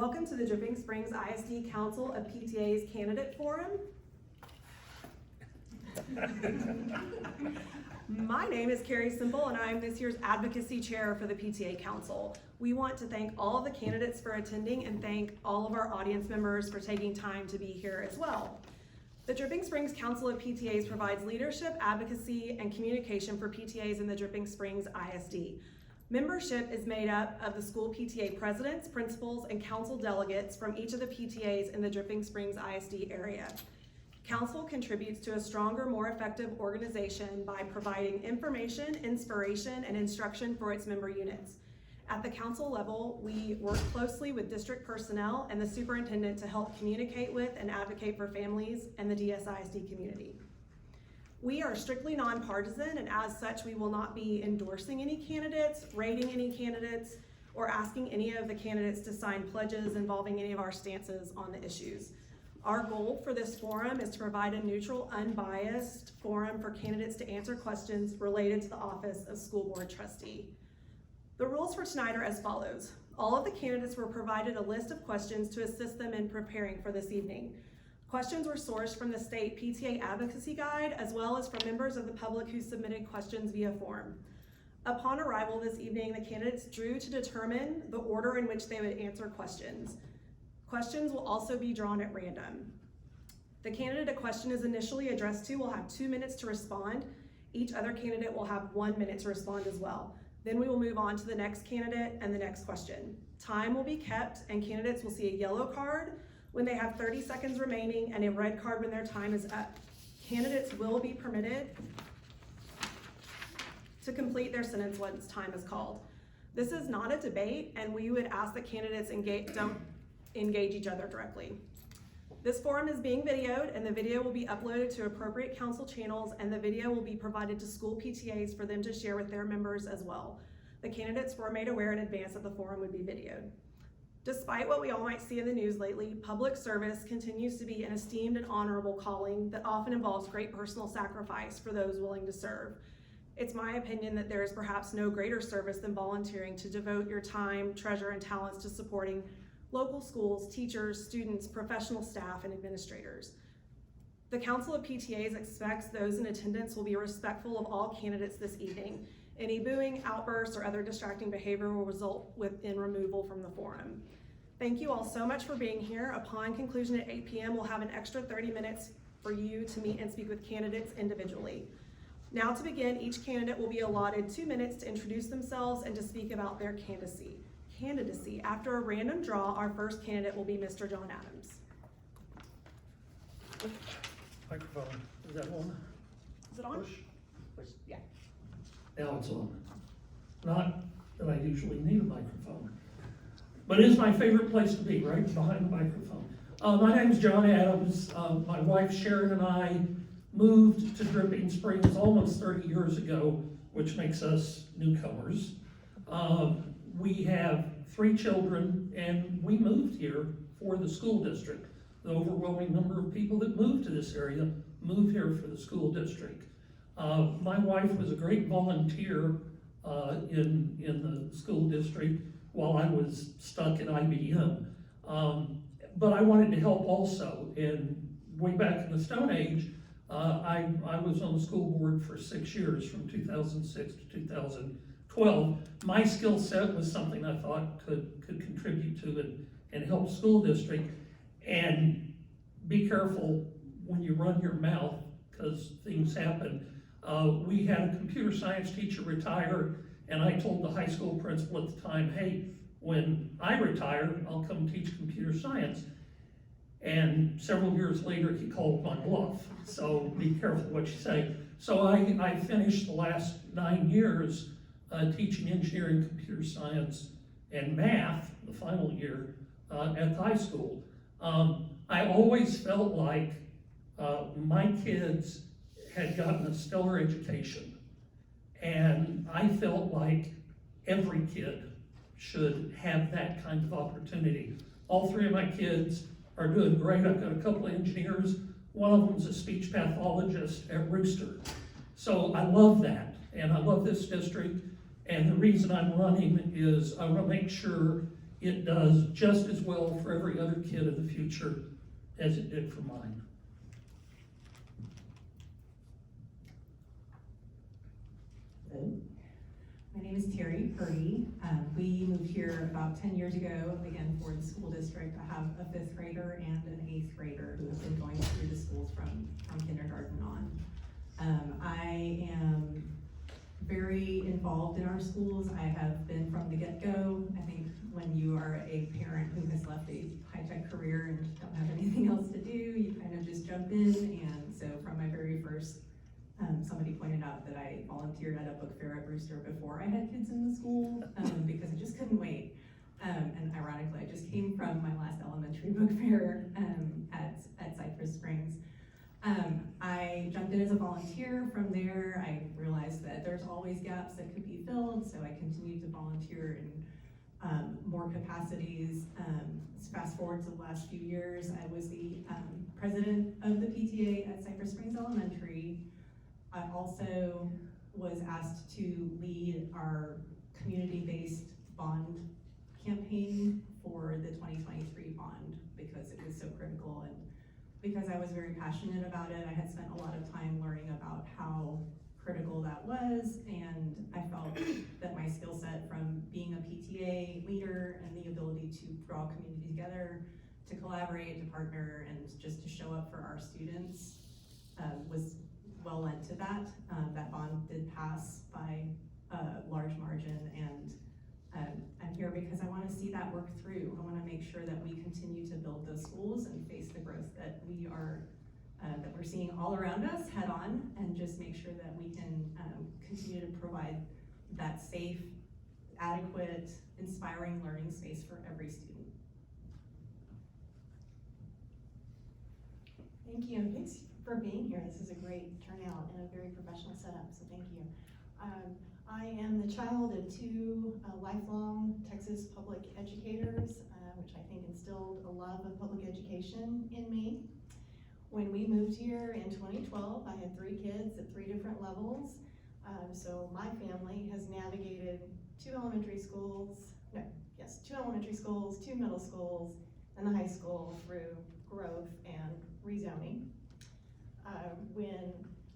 Welcome to the Dripping Springs ISD Council of PTAs Candidate Forum. My name is Carrie Semple and I'm this year's Advocacy Chair for the PTA Council. We want to thank all of the candidates for attending and thank all of our audience members for taking time to be here as well. The Dripping Springs Council of PTAs provides leadership, advocacy, and communication for PTAs in the Dripping Springs ISD. Membership is made up of the school PTA presidents, principals, and council delegates from each of the PTAs in the Dripping Springs ISD area. Council contributes to a stronger, more effective organization by providing information, inspiration, and instruction for its member units. At the council level, we work closely with district personnel and the superintendent to help communicate with and advocate for families and the DSISD community. We are strictly nonpartisan, and as such, we will not be endorsing any candidates, rating any candidates, or asking any of the candidates to sign pledges involving any of our stances on the issues. Our goal for this forum is to provide a neutral, unbiased forum for candidates to answer questions related to the office of school board trustee. The rules for tonight are as follows. All of the candidates were provided a list of questions to assist them in preparing for this evening. Questions were sourced from the state PTA advocacy guide as well as from members of the public who submitted questions via form. Upon arrival this evening, the candidates drew to determine the order in which they would answer questions. Questions will also be drawn at random. The candidate a question is initially addressed to will have 2 minutes to respond. Each other candidate will have 1 minute to respond as well. Then we will move on to the next candidate and the next question. Time will be kept and candidates will see a yellow card when they have 30 seconds remaining and a red card when their time is up. Candidates will be permitted to complete their sentence once time is called. This is not a debate and we would ask that candidates don't engage each other directly. This forum is being videoed and the video will be uploaded to appropriate council channels and the video will be provided to school PTAs for them to share with their members as well. The candidates were made aware in advance that the forum would be videoed. Despite what we all might see in the news lately, public service continues to be an esteemed and honorable calling that often involves great personal sacrifice for those willing to serve. It's my opinion that there is perhaps no greater service than volunteering to devote your time, treasure, and talents to supporting local schools, teachers, students, professional staff, and administrators. The Council of PTAs expects those in attendance will be respectful of all candidates this evening. Any booing, outbursts, or other distracting behavior will result in removal from the forum. Thank you all so much for being here. Upon conclusion at 8 p.m., we'll have an extra 30 minutes for you to meet and speak with candidates individually. Now to begin, each candidate will be allotted 2 minutes to introduce themselves and to speak about their candidacy. After a random draw, our first candidate will be Mr. John Adams. Microphone, is that on? Is it on? Push. Yeah. Now it's on. Not that I usually need a microphone, but it's my favorite place to be, right behind the microphone. My name's John Adams. My wife Sharon and I moved to Dripping Springs almost 30 years ago, which makes us newcomers. We have 3 children and we moved here for the school district. The overwhelming number of people that moved to this area moved here for the school district. My wife was a great volunteer in the school district while I was stuck at IBM. But I wanted to help also, and way back in the Stone Age, I was on the school board for 6 years, from 2006 to 2012. My skill set was something I thought could contribute to and help school district. And be careful when you run your mouth, because things happen. We had a computer science teacher retire, and I told the high school principal at the time, hey, when I retire, I'll come teach computer science. And several years later, he called my bluff. So be careful what you say. So I finished the last 9 years teaching engineering, computer science, and math, the final year, at high school. I always felt like my kids had gotten a stellar education, and I felt like every kid should have that kind of opportunity. All 3 of my kids are doing great. I've got a couple of engineers. One of them's a speech pathologist at Rooster. So I love that, and I love this district, and the reason I'm running is I want to make sure it does just as well for every other kid in the future as it did for mine. My name is Terri Purdy. We moved here about 10 years ago, again, for the school district. I have a 5th grader and an 8th grader who have been going through the schools from kindergarten on. I am very involved in our schools. I have been from the get-go. I think when you are a parent who has left a high-tech career and don't have anything else to do, you kind of just jump in. And so from my very first, somebody pointed out that I volunteered at a book fair at Brewster before I had kids in the school, because I just couldn't wait. And ironically, I just came from my last elementary book fair at Cypress Springs. I jumped in as a volunteer. From there, I realized that there's always gaps that could be filled, so I continued to volunteer in more capacities. Fast forward to the last few years, I was the president of the PTA at Cypress Springs Elementary. I also was asked to lead our community-based bond campaign for the 2023 bond because it was so critical, and because I was very passionate about it. I had spent a lot of time learning about how critical that was, and I felt that my skill set from being a PTA leader and the ability to draw community together, to collaborate, to partner, and just to show up for our students was well lent to that. That bond did pass by a large margin, and I'm here because I want to see that work through. I want to make sure that we continue to build those schools and face the growth that we're seeing all around us head on, and just make sure that we can continue to provide that safe, adequate, inspiring learning space for every student. Thank you, and thanks for being here. This is a great turnout and a very professional setup, so thank you. I am the child of 2 lifelong Texas public educators, which I think instilled a love of public education in me. When we moved here in 2012, I had 3 kids at 3 different levels. So my family has navigated 2 elementary schools, 2 middle schools, and the high school through growth and rezoning. When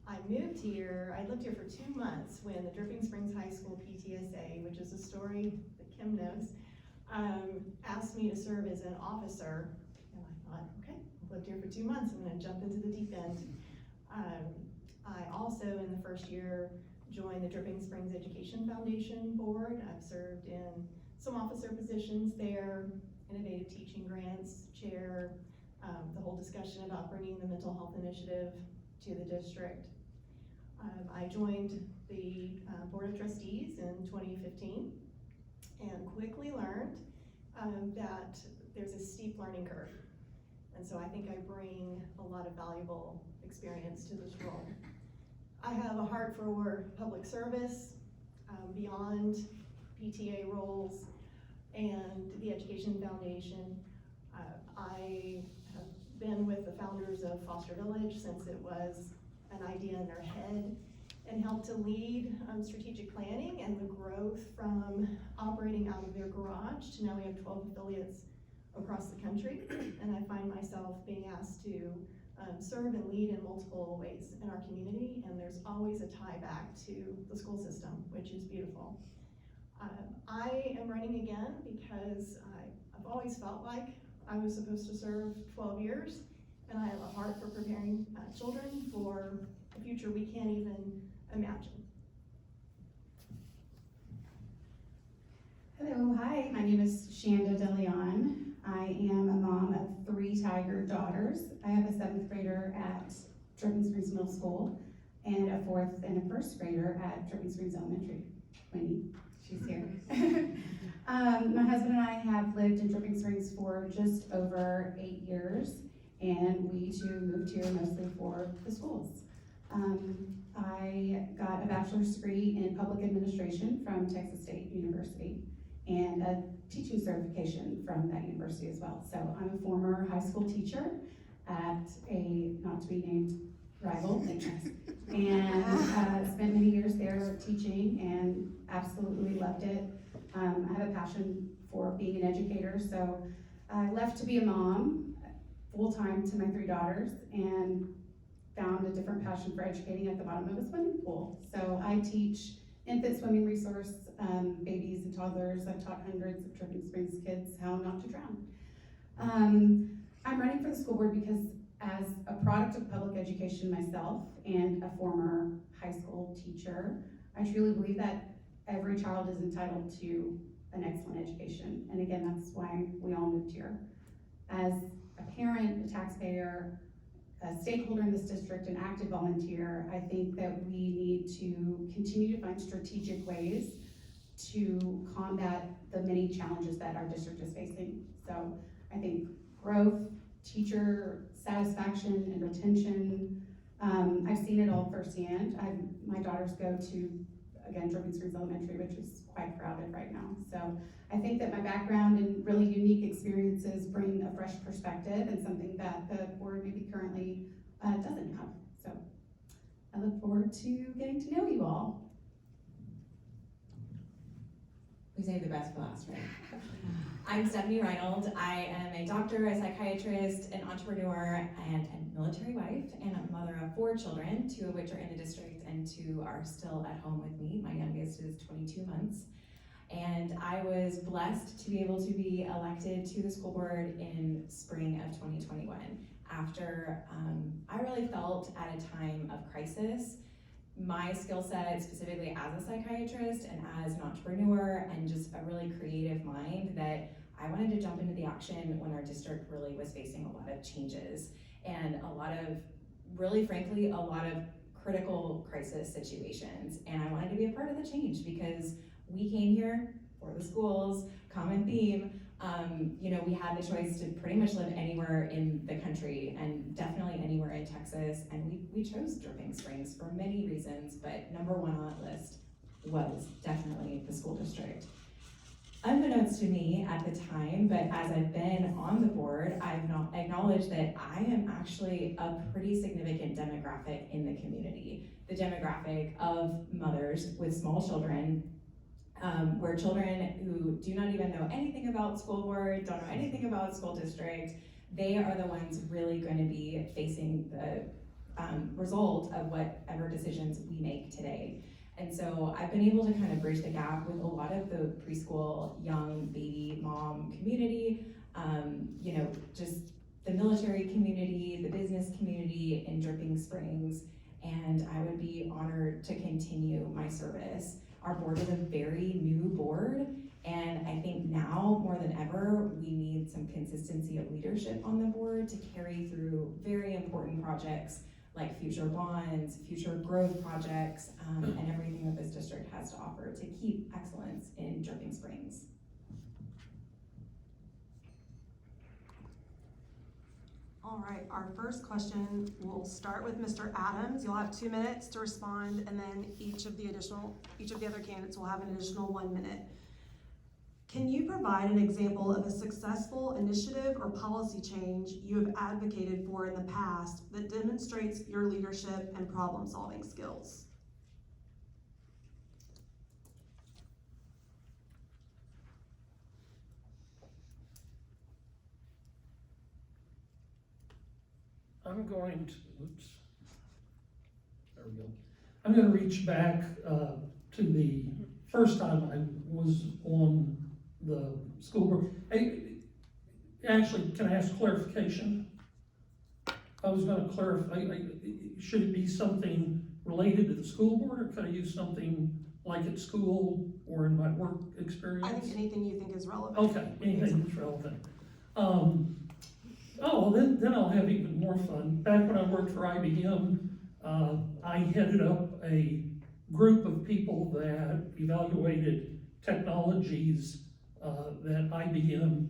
I moved here, I lived here for 2 months when the Dripping Springs High School PTSA, which is a story that Kim knows, asked me to serve as an officer. And I thought, okay, I've lived here for 2 months, I'm gonna jump into the deep end. I also, in the first year, joined the Dripping Springs Education Foundation Board. I've served in some officer positions there, innovative teaching grants, chair, the whole discussion about bringing the mental health initiative to the district. I joined the Board of Trustees in 2015 and quickly learned that there's a steep learning curve. And so I think I bring a lot of valuable experience to this role. I have a heart for public service beyond PTA roles and the Education Foundation. I have been with the founders of Foster Village since it was an idea in their head, and helped to lead strategic planning and the growth from operating out of their garage to now we have 12 affiliates across the country. And I find myself being asked to serve and lead in multiple ways in our community, and there's always a tie back to the school system, which is beautiful. I am running again because I've always felt like I was supposed to serve 12 years, and I have a heart for preparing children for a future we can't even imagine. Hello, hi, my name is Shanda DeLeon. I am a mom of 3 Tiger daughters. I have a 7th grader at Dripping Springs Middle School and a 4th and a 1st grader at Dripping Springs Elementary. Winnie, she's here. My husband and I have lived in Dripping Springs for just over 8 years, and we too moved here mostly for the schools. I got a bachelor's degree in public administration from Texas State University and a teaching certification from that university as well. So I'm a former high school teacher at a not to be named rival, and spent many years there teaching and absolutely loved it. I have a passion for being an educator. So I left to be a mom full-time to my 3 daughters and found a different passion for educating at the bottom of a swimming pool. So I teach infant swimming resource, babies and toddlers. I've taught hundreds of Dripping Springs kids how not to drown. I'm running for the school board because as a product of public education myself and a former high school teacher, I truly believe that every child is entitled to an excellent education. And again, that's why we all moved here. As a parent, a taxpayer, a stakeholder in this district, an active volunteer, I think that we need to continue to find strategic ways to combat the many challenges that our district is facing. So I think growth, teacher satisfaction and retention, I've seen it all firsthand. My daughters go to, again, Dripping Springs Elementary, which is quite crowded right now. So I think that my background and really unique experiences bring a fresh perspective and something that the board maybe currently doesn't have. So I look forward to getting to know you all. We saved the best for last, right? I'm Stefani Reinold. I am a doctor, a psychiatrist, an entrepreneur, and a military wife, and I'm a mother of 4 children, 2 of which are in the district and 2 are still at home with me. My youngest is 22 months. And I was blessed to be able to be elected to the school board in spring of 2021 after I really felt at a time of crisis my skill set, specifically as a psychiatrist and as an entrepreneur and just a really creative mind, that I wanted to jump into the action when our district really was facing a lot of changes and a lot of, really frankly, a lot of critical crisis situations. And I wanted to be a part of the change because we came here for the schools, common theme. We had the choice to pretty much live anywhere in the country and definitely anywhere in Texas. And we chose Dripping Springs for many reasons, but number 1 on that list was definitely the school district. Unbeknownst to me at the time, but as I've been on the board, I've not acknowledged that I am actually a pretty significant demographic in the community. The demographic of mothers with small children, where children who do not even know anything about school board, don't know anything about school district, they are the ones really going to be facing the result of whatever decisions we make today. And so I've been able to kind of bridge the gap with a lot of the preschool, young baby mom community, just the military community, the business community in Dripping Springs, and I would be honored to continue my service. Our board is a very new board, and I think now more than ever, we need some consistency of leadership on the board to carry through very important projects like future bonds, future growth projects, and everything that this district has to offer to keep excellence in Dripping Springs. All right, our first question, we'll start with Mr. Adams. You'll have 2 minutes to respond, and then each of the other candidates will have an additional 1 minute. Can you provide an example of a successful initiative or policy change you have advocated for in the past that demonstrates your leadership and problem-solving skills? I'm going to reach back to the first time I was on the school board. Actually, can I ask clarification? I was going to clarify, should it be something related to the school board, or could I use something like at school or in my work experience? I think anything you think is relevant. Okay, anything that's relevant. Well, then I'll have even more fun. Back when I worked for IBM, I headed up a group of people that evaluated technologies that IBM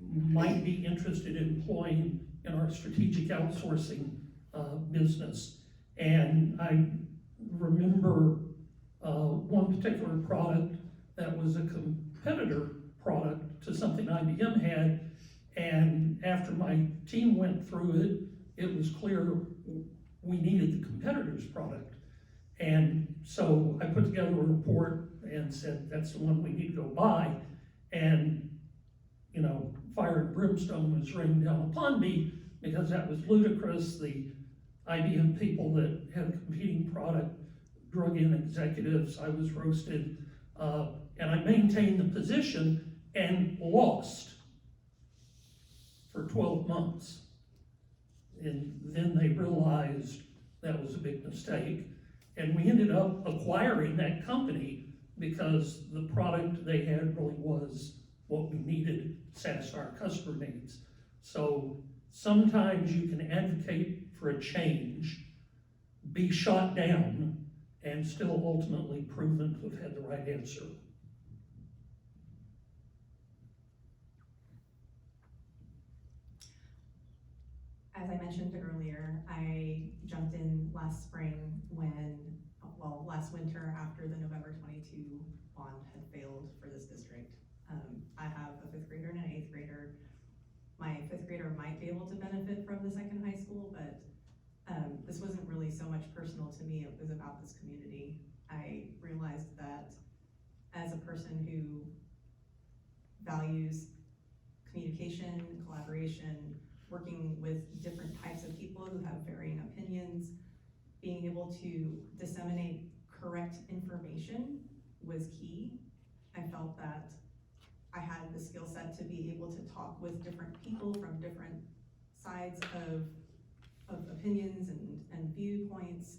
might be interested in employing in our strategic outsourcing business. And I remember one particular product that was a competitor product to something IBM had. And after my team went through it, it was clear we needed the competitor's product. And so I put together a report and said, that's the one we need to go buy. and, fire and brimstone was rained down upon me because that was ludicrous. The IBM people that had competing product drug in executives, I was roasted, and I maintained the position and lost for 12 months. And then they realized that was a big mistake. And we ended up acquiring that company because the product they had really was what we needed to satisfy our customer needs. So sometimes you can advocate for a change, be shot down, and still ultimately proven to have had the right answer. As I mentioned earlier, I jumped in last spring last winter after the November 22 bond had failed for this district. I have a 5th grader and an 8th grader. My 5th grader might be able to benefit from the second high school, but this wasn't really so much personal to me, it was about this community. I realized that as a person who values communication, collaboration, working with different types of people who have varying opinions, being able to disseminate correct information was key. I felt that I had the skill set to be able to talk with different people from different sides of opinions and viewpoints,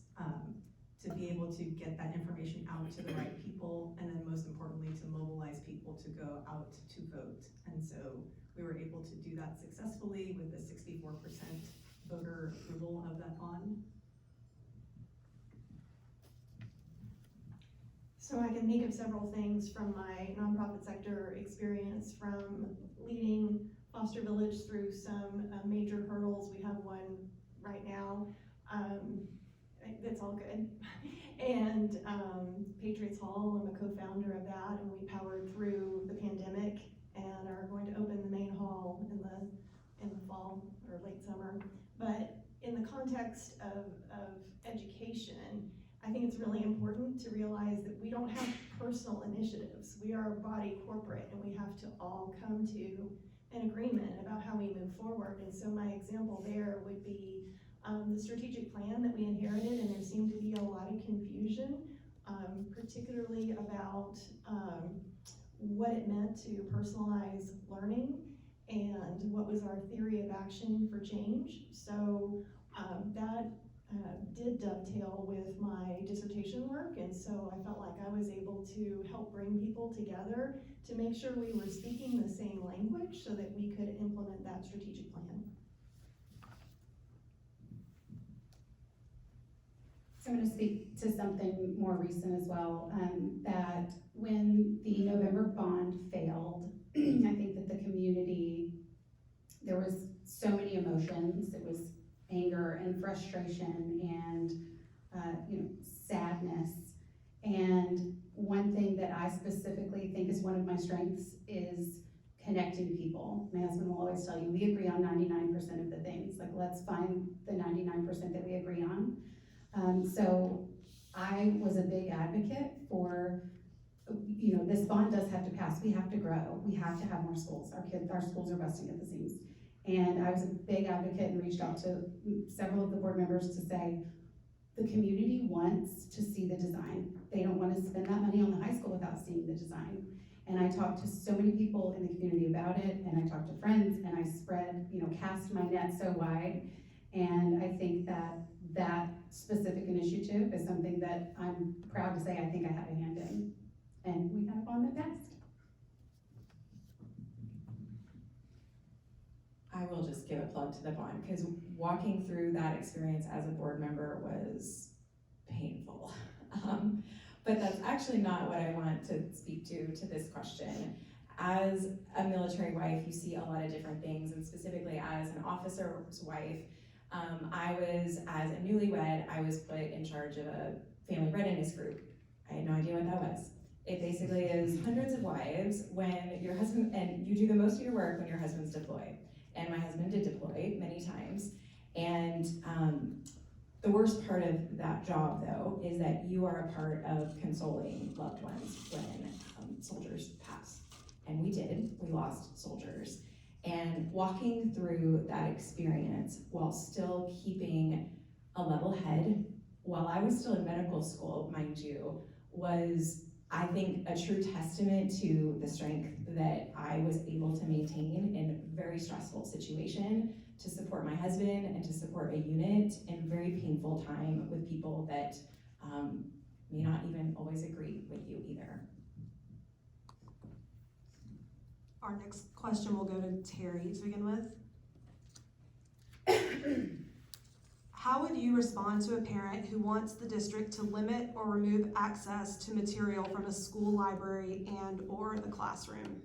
to be able to get that information out to the right people, and then most importantly, to mobilize people to go out to vote. And so we were able to do that successfully with a 64% voter approval of that bond. So I can think of several things from my nonprofit sector experience, from leading Foster Village through some major hurdles. We have one right now. That's all good. And Patriots Hall, I'm a co-founder of that, and we powered through the pandemic and are going to open the main hall in the fall or late summer. But in the context of education, I think it's really important to realize that we don't have personal initiatives. We are a body corporate, and we have to all come to an agreement about how we move forward. And so my example there would be the strategic plan that we inherited, and there seemed to be a lot of confusion, particularly about what it meant to personalize learning and what was our theory of action for change. So that did dovetail with my dissertation work, and so I felt like I was able to help bring people together to make sure we were speaking the same language so that we could implement that strategic plan. So I'm going to speak to something more recent as well, that when the November bond failed, I think that the community, there was so many emotions. It was anger and frustration and sadness. And one thing that I specifically think is one of my strengths is connecting people. My husband will always tell you, we agree on 99% of the things. Like, let's find the 99% that we agree on. So I was a big advocate for, this bond does have to pass. We have to grow. We have to have more schools. Our schools are busting at the seams. And I was a big advocate and reached out to several of the board members to say, the community wants to see the design. They don't want to spend that money on the high school without seeing the design. And I talked to so many people in the community about it, and I talked to friends, and I spread, cast my net so wide. And I think that specific initiative is something that I'm proud to say I think I had a hand in. And we had a bond that passed. I will just give a plug to the bond, because walking through that experience as a board member was painful. But that's actually not what I want to speak to this question. As a military wife, you see a lot of different things, and specifically as an officer's wife, as a newlywed, I was put in charge of a family readiness group. I had no idea what that was. It basically is hundreds of wives when your husband, and you do the most of your work when your husband's deployed. And my husband did deploy many times. And the worst part of that job, though, is that you are a part of consoling loved ones when soldiers pass. and we did, we lost soldiers. And walking through that experience while still keeping a level head, while I was still in medical school, mind you, was, I think, a true testament to the strength that I was able to maintain in a very stressful situation to support my husband and to support a unit in a very painful time with people that may not even always agree with you either. Our next question will go to Terri to begin with. How would you respond to a parent who wants the district to limit or remove access to material from a school library and or the classroom?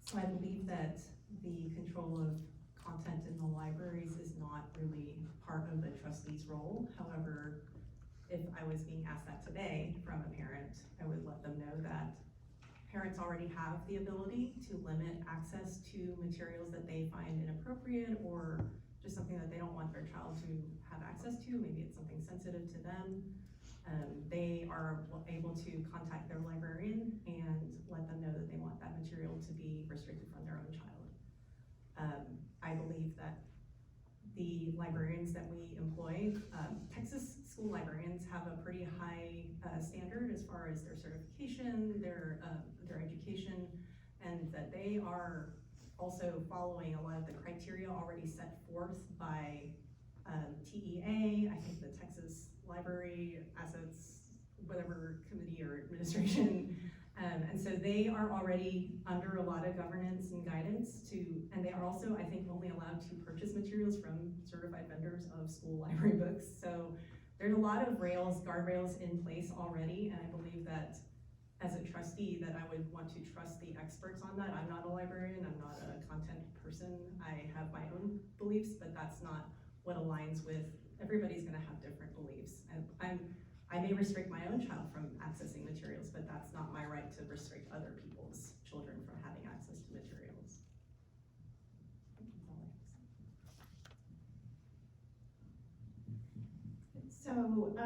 So I believe that the control of content in the libraries is not really part of the trustee's role. However, if I was being asked that today from a parent, I would let them know that parents already have the ability to limit access to materials that they find inappropriate or just something that they don't want their child to have access to. Maybe it's something sensitive to them. They are able to contact their librarian and let them know that they want that material to be restricted from their own child. I believe that the librarians that we employ, Texas school librarians have a pretty high standard as far as their certification, their education, and that they are also following a lot of the criteria already set forth by TEA, I think the Texas Library Assets, whatever committee or administration. And so they are already under a lot of governance and guidance and they are also, I think, only allowed to purchase materials from certified vendors of school library books. So there's a lot of guardrails in place already, and I believe that as a trustee that I would want to trust the experts on that. I'm not a librarian, I'm not a content person. I have my own beliefs, but that's not what aligns with, everybody's gonna have different beliefs. And I may restrict my own child from accessing materials, but that's not my right to restrict other people's children from having access to materials. That's all I have to say. So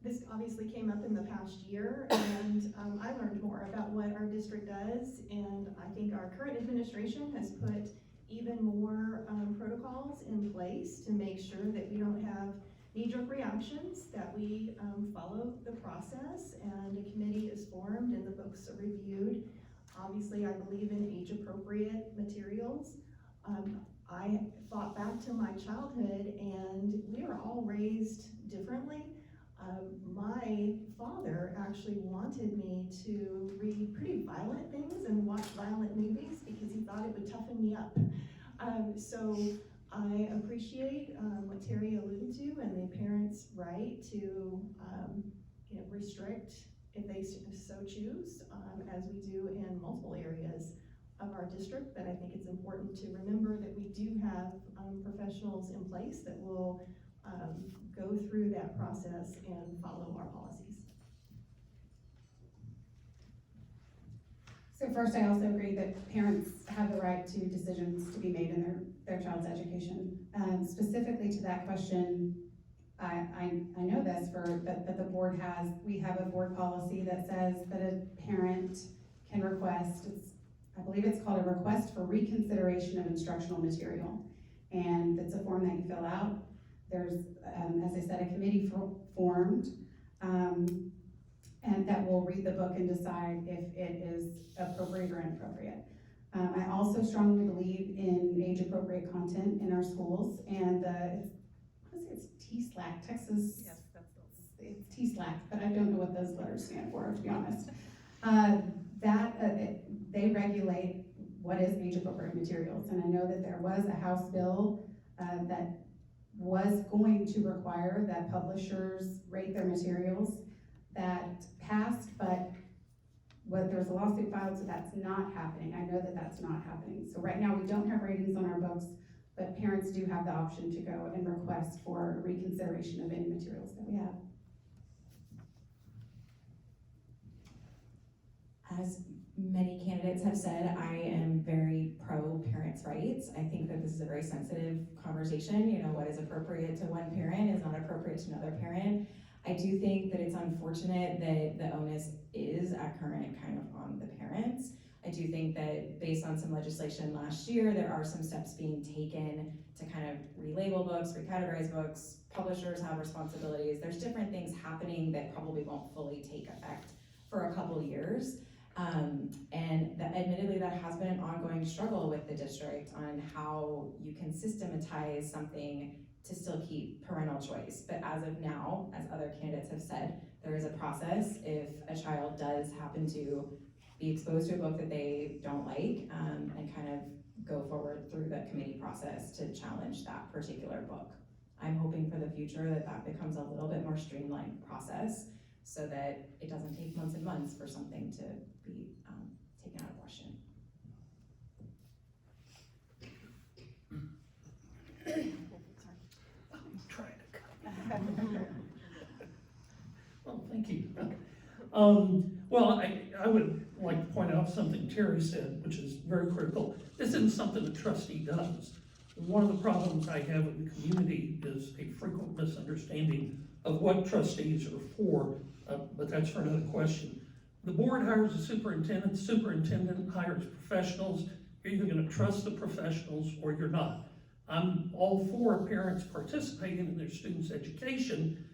this obviously came up in the past year, and I learned more about what our district does, and I think our current administration has put even more protocols in place to make sure that we don't have knee-jerk reactions, that we follow the process, and a committee is formed and the books are reviewed. Obviously, I believe in age-appropriate materials. I thought back to my childhood, and we were all raised differently. My father actually wanted me to read pretty violent things and watch violent movies because he thought it would toughen me up. So I appreciate what Terri alluded to and the parents' right to restrict if they so choose, as we do in multiple areas of our district. But I think it's important to remember that we do have professionals in place that will go through that process and follow our policies. So first, I also agree that parents have the right to decisions to be made in their child's education. Specifically to that question, I know this that the board we have a board policy that says that a parent can request, I believe it's called a request for reconsideration of instructional material. And it's a form that you fill out. There's, as I said, a committee formed, and that will read the book and decide if it is appropriate or inappropriate. I also strongly believe in age-appropriate content in our schools, and it's TSLAC, Texas. Yes, It's TSLAC, but I don't know what those letters stand for, to be honest. They regulate what is age-appropriate materials, and I know that there was a House bill that was going to require that publishers rate their materials. That passed, but there's a lawsuit filed, so that's not happening. I know that that's not happening. So right now we don't have ratings on our books, but parents do have the option to go and request for reconsideration of any materials that we have. As many candidates have said, I am very pro parents' rights. I think that this is a very sensitive conversation. You know, what is appropriate to one parent is not appropriate to another parent. I do think that it's unfortunate that the onus is at current kind of on the parents. I do think that based on some legislation last year, there are some steps being taken to kind of relabel books, recategorize books, publishers have responsibilities. There's different things happening that probably won't fully take effect for a couple years. Admittedly, that has been an ongoing struggle with the district on how you can systematize something to still keep parental choice. But as of now, as other candidates have said, there is a process if a child does happen to be exposed to a book that they don't like, and kind of go forward through the committee process to challenge that particular book. I'm hoping for the future that that becomes a little bit more streamlined process so that it doesn't take months and months for something to be taken out of question. I'm trying to Well, thank you. Well, I would like to point out something Terry said, which is very critical. This isn't something a trustee does. One of the problems I have in the community is a frequent misunderstanding of what trustees are for, but that's for another question. The board hires a superintendent, superintendent hires professionals. You're either gonna trust the professionals or you're not. I'm all for parents participating in their students' education,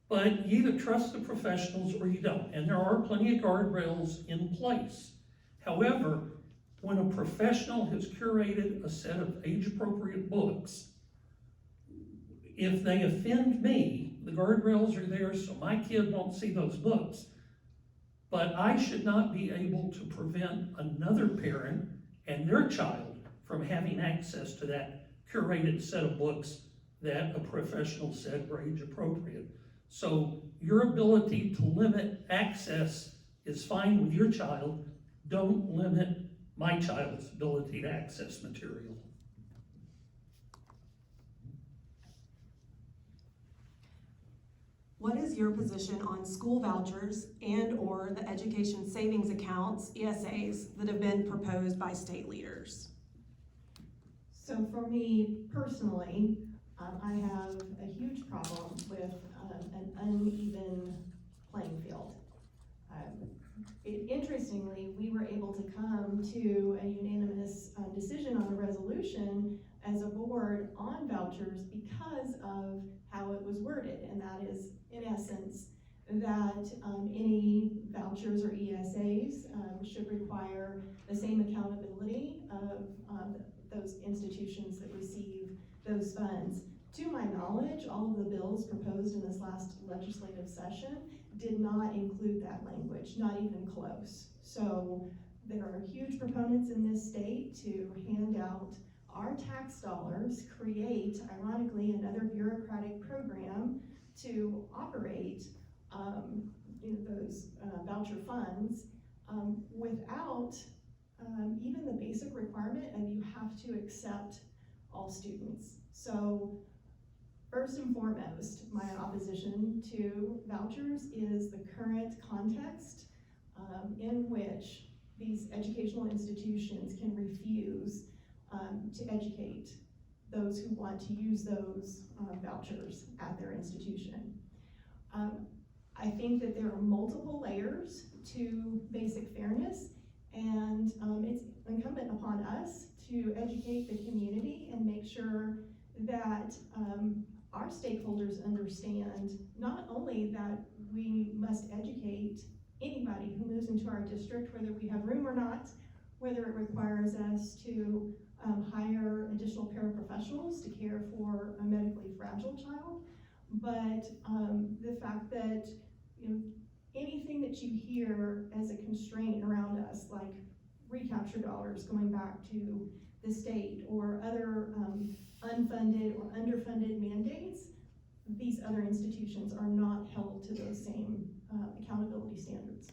but you either trust the professionals or you don't, and there are plenty of guardrails in place. However, when a professional has curated a set of age-appropriate books, if they offend me, the guardrails are there so my kid won't see those books. But I should not be able to prevent another parent and their child from having access to that curated set of books that a professional said were age-appropriate. So your ability to limit access is fine with your child. Don't limit my child's ability to access material. What is your position on school vouchers and/or the education savings accounts, ESAs, that have been proposed by state leaders? So for me personally, I have a huge problem with an uneven playing field. Interestingly, we were able to come to a unanimous decision on a resolution as a board on vouchers because of how it was worded, and that is, in essence, that any vouchers or ESAs should require the same accountability of those institutions that receive those funds. To my knowledge, all of the bills proposed in this last legislative session did not include that language, not even close. So there are huge proponents in this state to hand out our tax dollars, create, ironically, another bureaucratic program to operate those voucher funds without even the basic requirement of you have to accept all students. So first and foremost, my opposition to vouchers is the current context in which these educational institutions can refuse to educate those who want to use those vouchers at their institution. I think that there are multiple layers to basic fairness, and it's incumbent upon us to educate the community and make sure that our stakeholders understand not only that we must educate anybody who moves into our district, whether we have room or not, whether it requires us to hire additional paraprofessionals to care for a medically fragile child, but the fact that anything that you hear as a constraint around us, like recapture dollars going back to the state or other unfunded or underfunded mandates, these other institutions are not held to those same accountability standards.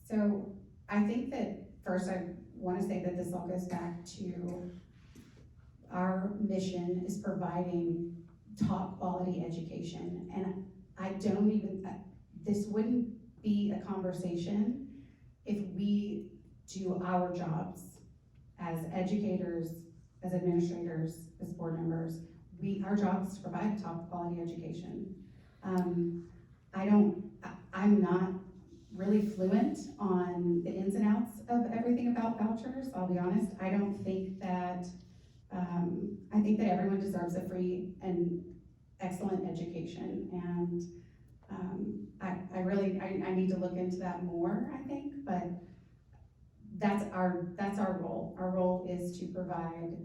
So I think that first I want to say that this all goes back to our mission is providing top quality education, and I don't even, this wouldn't be a conversation if we do our jobs as educators, as administrators, as board members, our job is to provide top quality education. I'm not really fluent on the ins and outs of everything about vouchers, I'll be honest. I don't think that, I think that everyone deserves a free and excellent education, and I need to look into that more, I think, but that's our role. Our role is to provide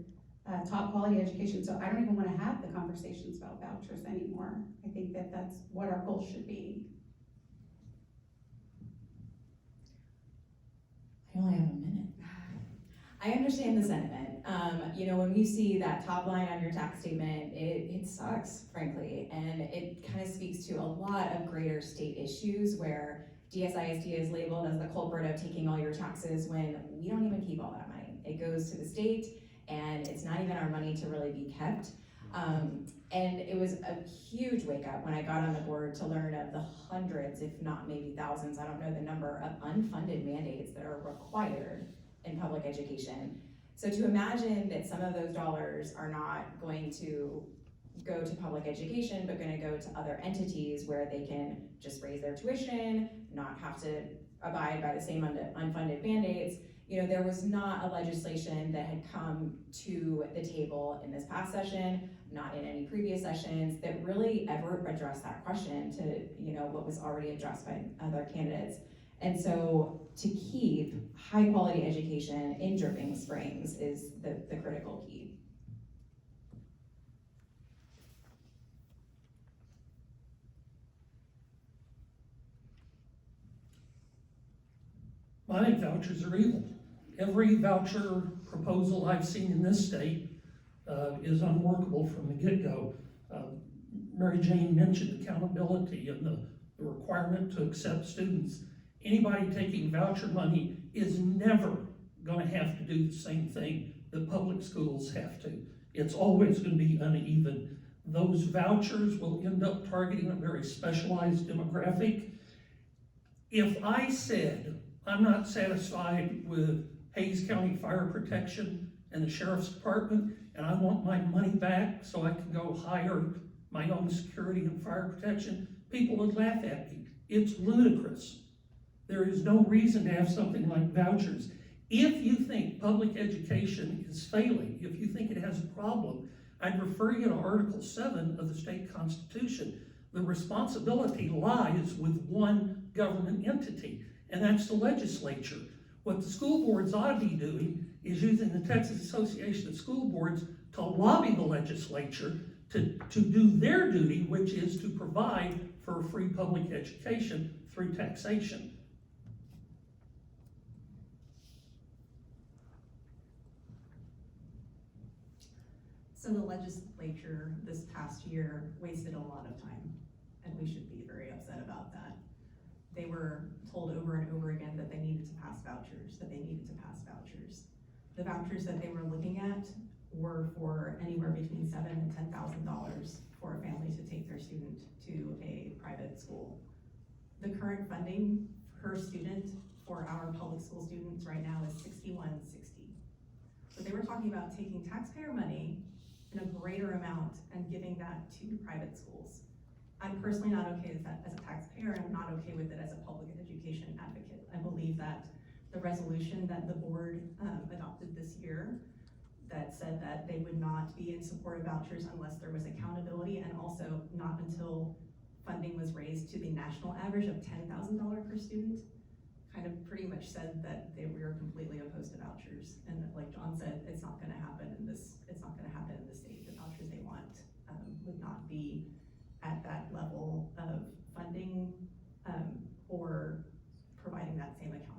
top quality education, so I don't even wanna have the conversations about vouchers anymore. I think that that's what our goal should be. I only have a minute. I understand the sentiment. When you see that top line on your tax statement, it sucks, frankly, and it kind of speaks to a lot of greater state issues where DSISD is labeled as the culprit of taking all your taxes when we don't even keep all that money. It goes to the state, and it's not even our money to really be kept. And it was a huge wake up when I got on the board to learn of the hundreds, if not maybe thousands, I don't know the number, of unfunded mandates that are required in public education. So to imagine that some of those dollars are not going to go to public education, but gonna go to other entities where they can just raise their tuition, not have to abide by the same unfunded mandates. There was not a legislation that had come to the table in this past session, not in any previous sessions, that really ever addressed that question to, what was already addressed by other candidates. And so to keep high quality education in Dripping Springs is the critical key. I think vouchers are evil. Every voucher proposal I've seen in this state is unworkable from the get-go. Mary Jane mentioned accountability and the requirement to accept students. Anybody taking voucher money is never gonna have to do the same thing that public schools have to. It's always gonna be uneven. Those vouchers will end up targeting a very specialized demographic. If I said, I'm not satisfied with Hayes County Fire Protection and the Sheriff's Department, and I want my money back so I can go hire my own security and fire protection, people would laugh at me. It's ludicrous. There is no reason to have something like vouchers. If you think public education is failing, if you think it has a problem, I'd refer you to Article 7 of the state constitution. The responsibility lies with one government entity, and that's the legislature. What the school boards ought to be doing is using the Texas Association of School Boards to lobby the legislature to do their duty, which is to provide for a free public education through taxation. So the legislature this past year wasted a lot of time, and we should be very upset about that. They were told over and over again that they needed to pass vouchers, The vouchers that they were looking at were for anywhere between $7,000 and $10,000 for a family to take their student to a private school. The current funding per student for our public school students right now is $61.60. So they were talking about taking taxpayer money in a greater amount and giving that to private schools. I'm personally not okay with that as a taxpayer, and I'm not okay with it as a public education advocate. I believe that the resolution that the board adopted this year that said that they would not be in support of vouchers unless there was accountability, and also not until funding was raised to the national average of $10,000 per student, kind of pretty much said that we were completely opposed to vouchers. And like John said, it's not gonna happen in this state. The vouchers they want would not be at that level of funding or providing that same accountability.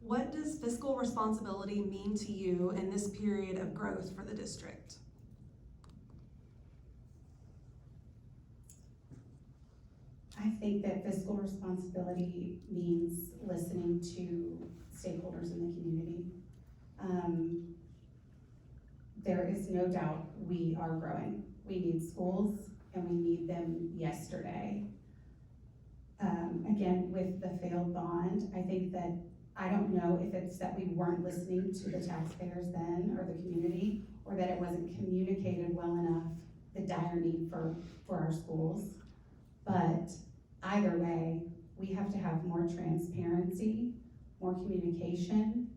What does fiscal responsibility mean to you in this period of growth for the district? I think that fiscal responsibility means listening to stakeholders in the community. There is no doubt we are growing. We need schools, and we need them yesterday. again, with the failed bond, I think that, I don't know if it's that we weren't listening to the taxpayers then, or the community, or that it wasn't communicated well enough, the dire need for our schools. But either way, we have to have more transparency, more communication.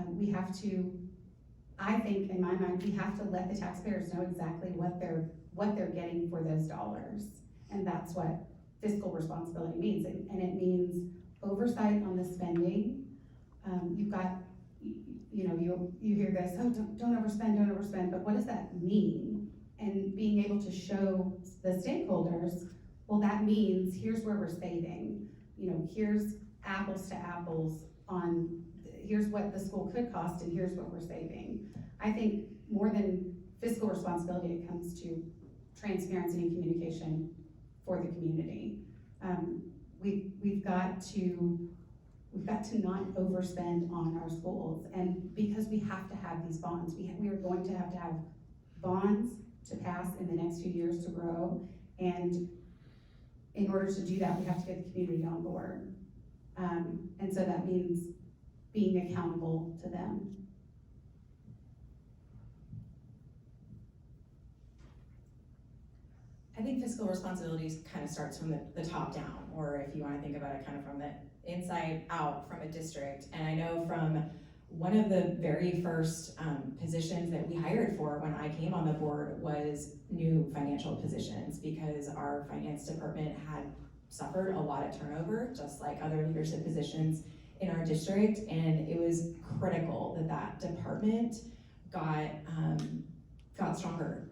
We have to, I think in my mind, we have to let the taxpayers know exactly what they're getting for those dollars. And that's what fiscal responsibility means. And it means oversight on the spending. You've got, you hear this, oh, don't overspend, but what does that mean? And being able to show the stakeholders, well, that means here's where we're saving. Here's apples to apples on, here's what the school could cost and here's what we're saving. I think more than fiscal responsibility, it comes to transparency and communication for the community. We've got to not overspend on our schools, and because we have to have these bonds, we are going to have bonds to pass in the next few years to grow, and in order to do that, we have to get the community on board. And so that means being accountable to them. I think fiscal responsibilities kind of starts from the top down, or if you want to think about it kind of from the inside out from a district. And I know from one of the very first positions that we hired for when I came on the board was new financial positions, because our finance department had suffered a lot of turnover, just like other leadership positions in our district. And it was critical that department got stronger,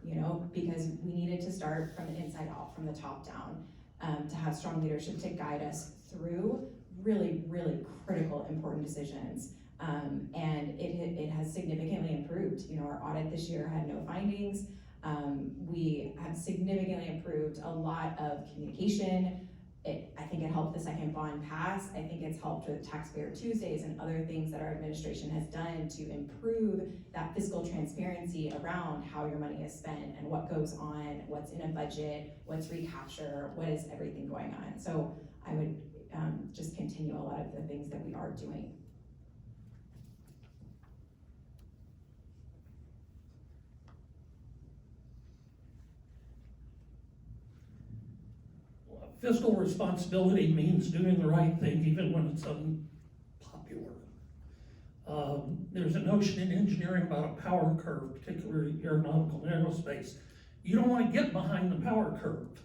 because we needed to start from the inside out, from the top down, to have strong leadership to guide us through really, really critical, important decisions. And it has significantly improved. Our audit this year had no findings. We have significantly improved a lot of communication. I think it helped the second bond pass. I think it's helped with Taxpayer Tuesdays and other things that our administration has done to improve that fiscal transparency around how your money is spent and what goes on, what's in a budget, what's recapture, what is everything going on. So I would just continue a lot of the things that we are doing. Fiscal responsibility means doing the right thing even when it's unpopular. There's a notion in engineering about a power curve, particularly aeronautical and aerospace. You don't want to get behind the power curve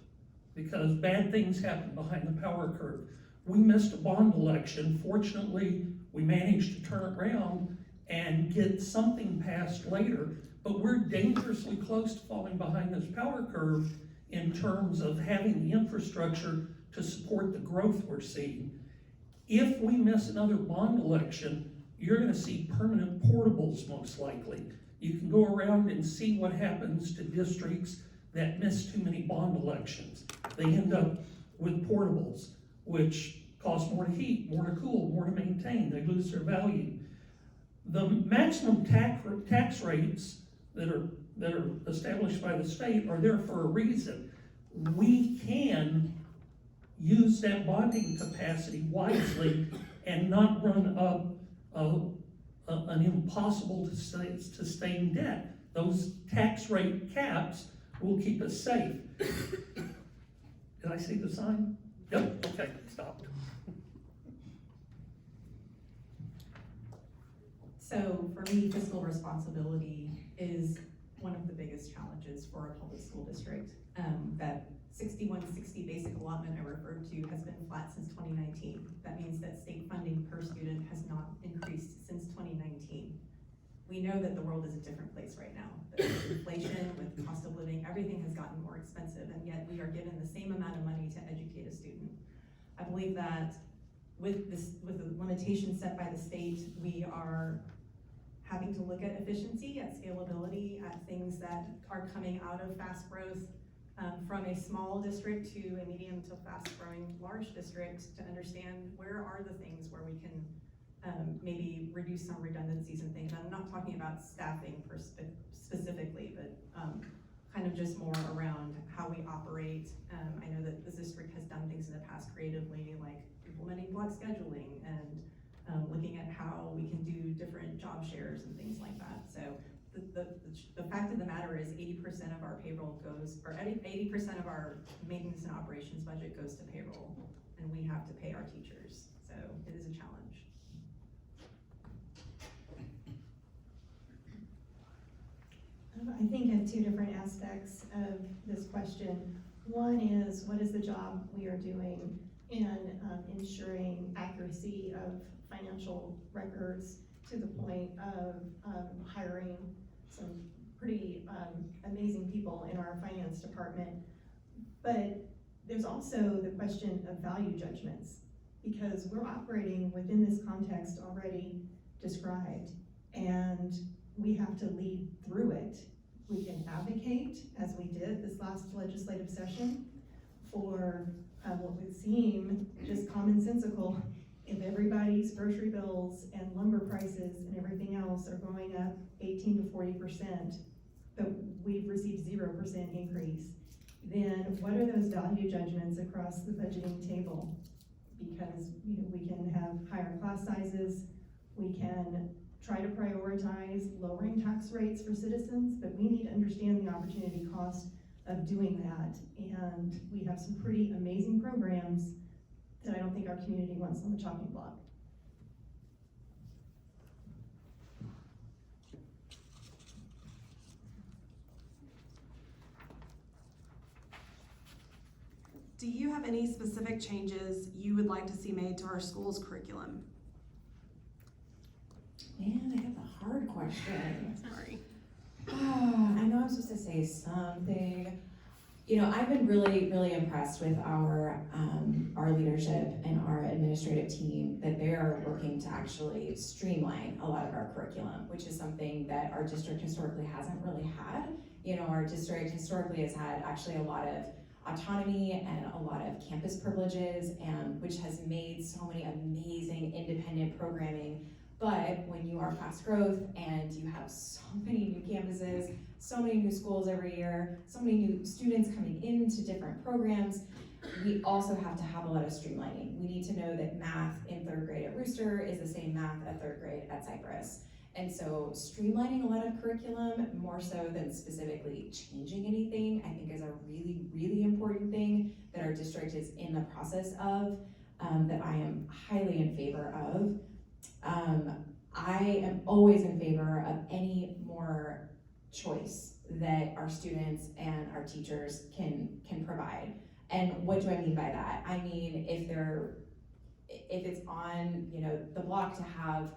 because bad things happen behind the power curve. We missed a bond election. Fortunately, we managed to turn it around and get something passed later, but we're dangerously close to falling behind this power curve in terms of having the infrastructure to support the growth we're seeing. If we miss another bond election, you're gonna see permanent portables most likely. You can go around and see what happens to districts that miss too many bond elections. They end up with portables, which cost more to heat, more to cool, more to maintain. They lose their value. The maximum tax rates that are established by the state are there for a reason. We can use that bonding capacity wisely and not run up an impossible to stay in debt. Those tax rate caps will keep us safe. Did I see the sign? Yep, okay, stopped. So for me, fiscal responsibility is one of the biggest challenges for a public school district. That 6160 basic allotment I referred to has been flat since 2019. That means that state funding per student has not increased since 2019. We know that the world is a different place right now. With inflation, with cost of living, everything has gotten more expensive, and yet we are given the same amount of money to educate a student. I believe that with the limitations set by the state, we are having to look at efficiency, at scalability, at things that are coming out of fast growth from a small district to a medium to fast growing large district, to understand where are the things where we can maybe reduce some redundancies and things. I'm not talking about staffing specifically, but kind of just more around how we operate. I know that the district has done things in the past creatively, like implementing block scheduling and looking at how we can do different job shares and things like that. So the fact of the matter is 80% of our payroll goes, or 80% of our maintenance and operations budget goes to payroll, and we have to pay our teachers. So it is a challenge. I think of two different aspects of this question. One is, what is the job we are doing in ensuring accuracy of financial records to the point of hiring some pretty amazing people in our finance department. But there's also the question of value judgments, because we're operating within this context already described, and we have to lead through it. We can advocate, as we did this last legislative session, for what would seem just commonsensical. If everybody's grocery bills and lumber prices and everything else are going up 18 to 40%, but we've received 0% increase, then what are those value judgments across the budgeting table? Because we can have higher class sizes, we can try to prioritize lowering tax rates for citizens, but we need to understand the opportunity cost of doing that. And we have some pretty amazing programs that I don't think our community wants on the chopping block. Do you have any specific changes you would like to see made to our school's curriculum? Man, I got the hard question. Sorry. I know I'm supposed to say something. I've been really impressed with our leadership and our administrative team, that they are working to actually streamline a lot of our curriculum, which is something that our district historically hasn't really had. Our district historically has had actually a lot of autonomy and a lot of campus privileges, and which has made so many amazing independent programming. But when you are fast growth and you have so many new campuses, so many new schools every year, so many new students coming into different programs, we also have to have a lot of streamlining. We need to know that math in 3rd grade at Rooster is the same math at 3rd grade at Cypress. And so streamlining a lot of curriculum, more so than specifically changing anything, I think is a really important thing that our district is in the process of, that I am highly in favor of. I am always in favor of any more choice that our students and our teachers can provide. And what do I mean by that? I mean, if it's on, the block to have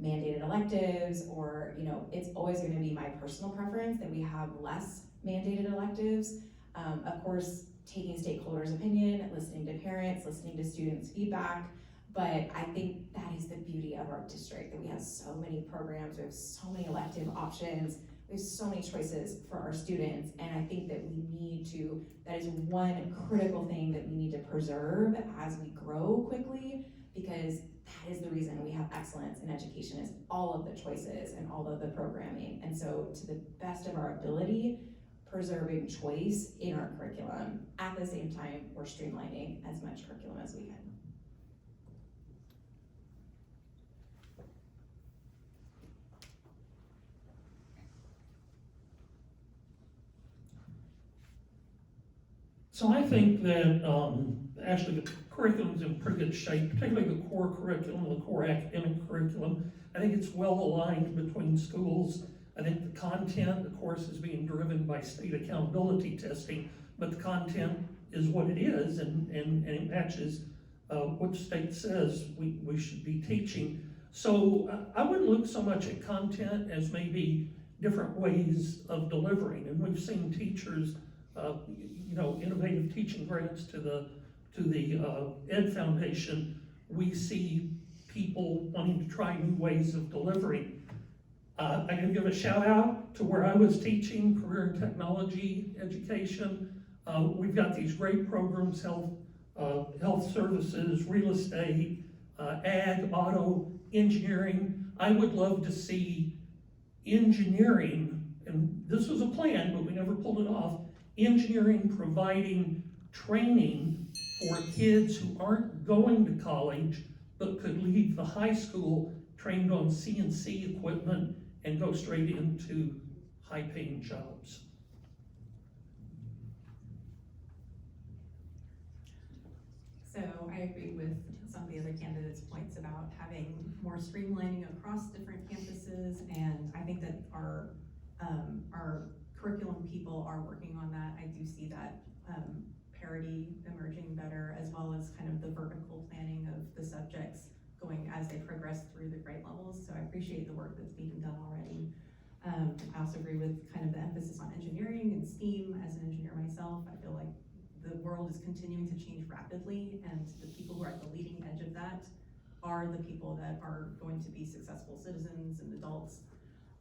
mandated electives, or, it's always gonna be my personal preference that we have less mandated electives. Of course, taking stakeholders' opinion, listening to parents, listening to students' feedback. But I think that is the beauty of our district, that we have so many programs, we have so many elective options, we have so many choices for our students, and I think that that is one critical thing that we need to preserve as we grow quickly, because that is the reason we have excellence in education, is all of the choices and all of the programming. And so, to the best of our ability, preserving choice in our curriculum. At the same time, we're streamlining as much curriculum as we can. So I think that actually the curriculum's in pretty good shape, particularly the core curriculum, the core academic curriculum. I think it's well aligned between schools. I think the content, of course, is being driven by state accountability testing, but the content is what it is, and it matches what the state says we should be teaching. So I wouldn't look so much at content as maybe different ways of delivering. And we've seen teachers, innovative teaching grants to the Ed Foundation. We see people wanting to try new ways of delivering. I'm going to give a shout out to where I was teaching, career and technology education. We've got these great programs, health services, real estate, ag, auto, engineering. I would love to see engineering and this was a plan, but we never pulled it off, engineering providing training for kids who aren't going to college, but could leave the high school trained on CNC equipment and go straight into high-paying jobs. So I agree with some of the other candidates' points about having more streamlining across different campuses, and I think that our curriculum people are working on that. I do see that parity emerging better, as well as kind of the vertical planning of the subjects going as they progress through the grade levels. So I appreciate the work that's being done already. I also agree with kind of the emphasis on engineering and STEAM. As an engineer myself, I feel like the world is continuing to change rapidly, and the people who are at the leading edge of that are the people that are going to be successful citizens and adults.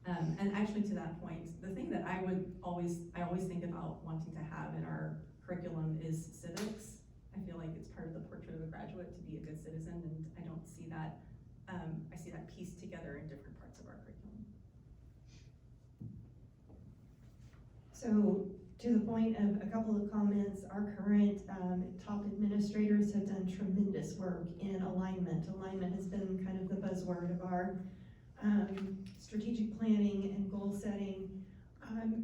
And actually, to that point, the thing that I always think about wanting to have in our curriculum is civics. I feel like it's part of the portrait of a graduate to be a good citizen, and I don't see that, I see that pieced together in different parts of our curriculum. So, to the point of a couple of comments, our current top administrators have done tremendous work in alignment. Alignment has been kind of the buzzword of our strategic planning and goal setting.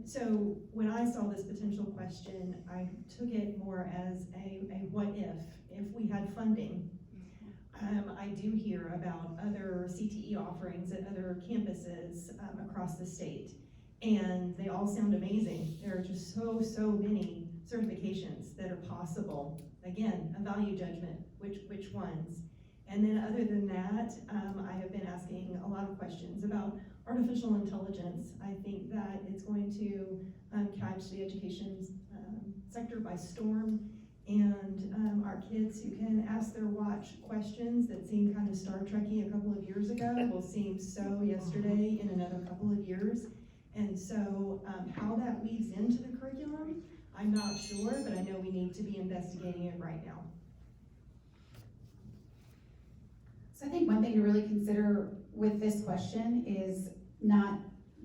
So when I saw this potential question, I took it more as a what if we had funding. I do hear about other CTE offerings at other campuses across the state, and they all sound amazing. There are just so many certifications that are possible. Again, a value judgment, which ones? And then other than that, I have been asking a lot of questions about artificial intelligence. I think that it's going to catch the education sector by storm, and our kids who can ask their watch questions that seem kind of Star Trek-y a couple of years ago will seem so yesterday in another couple of years. And so how that weaves into the curriculum, I'm not sure, but I know we need to be investigating it right now. So I think one thing to really consider with this question is not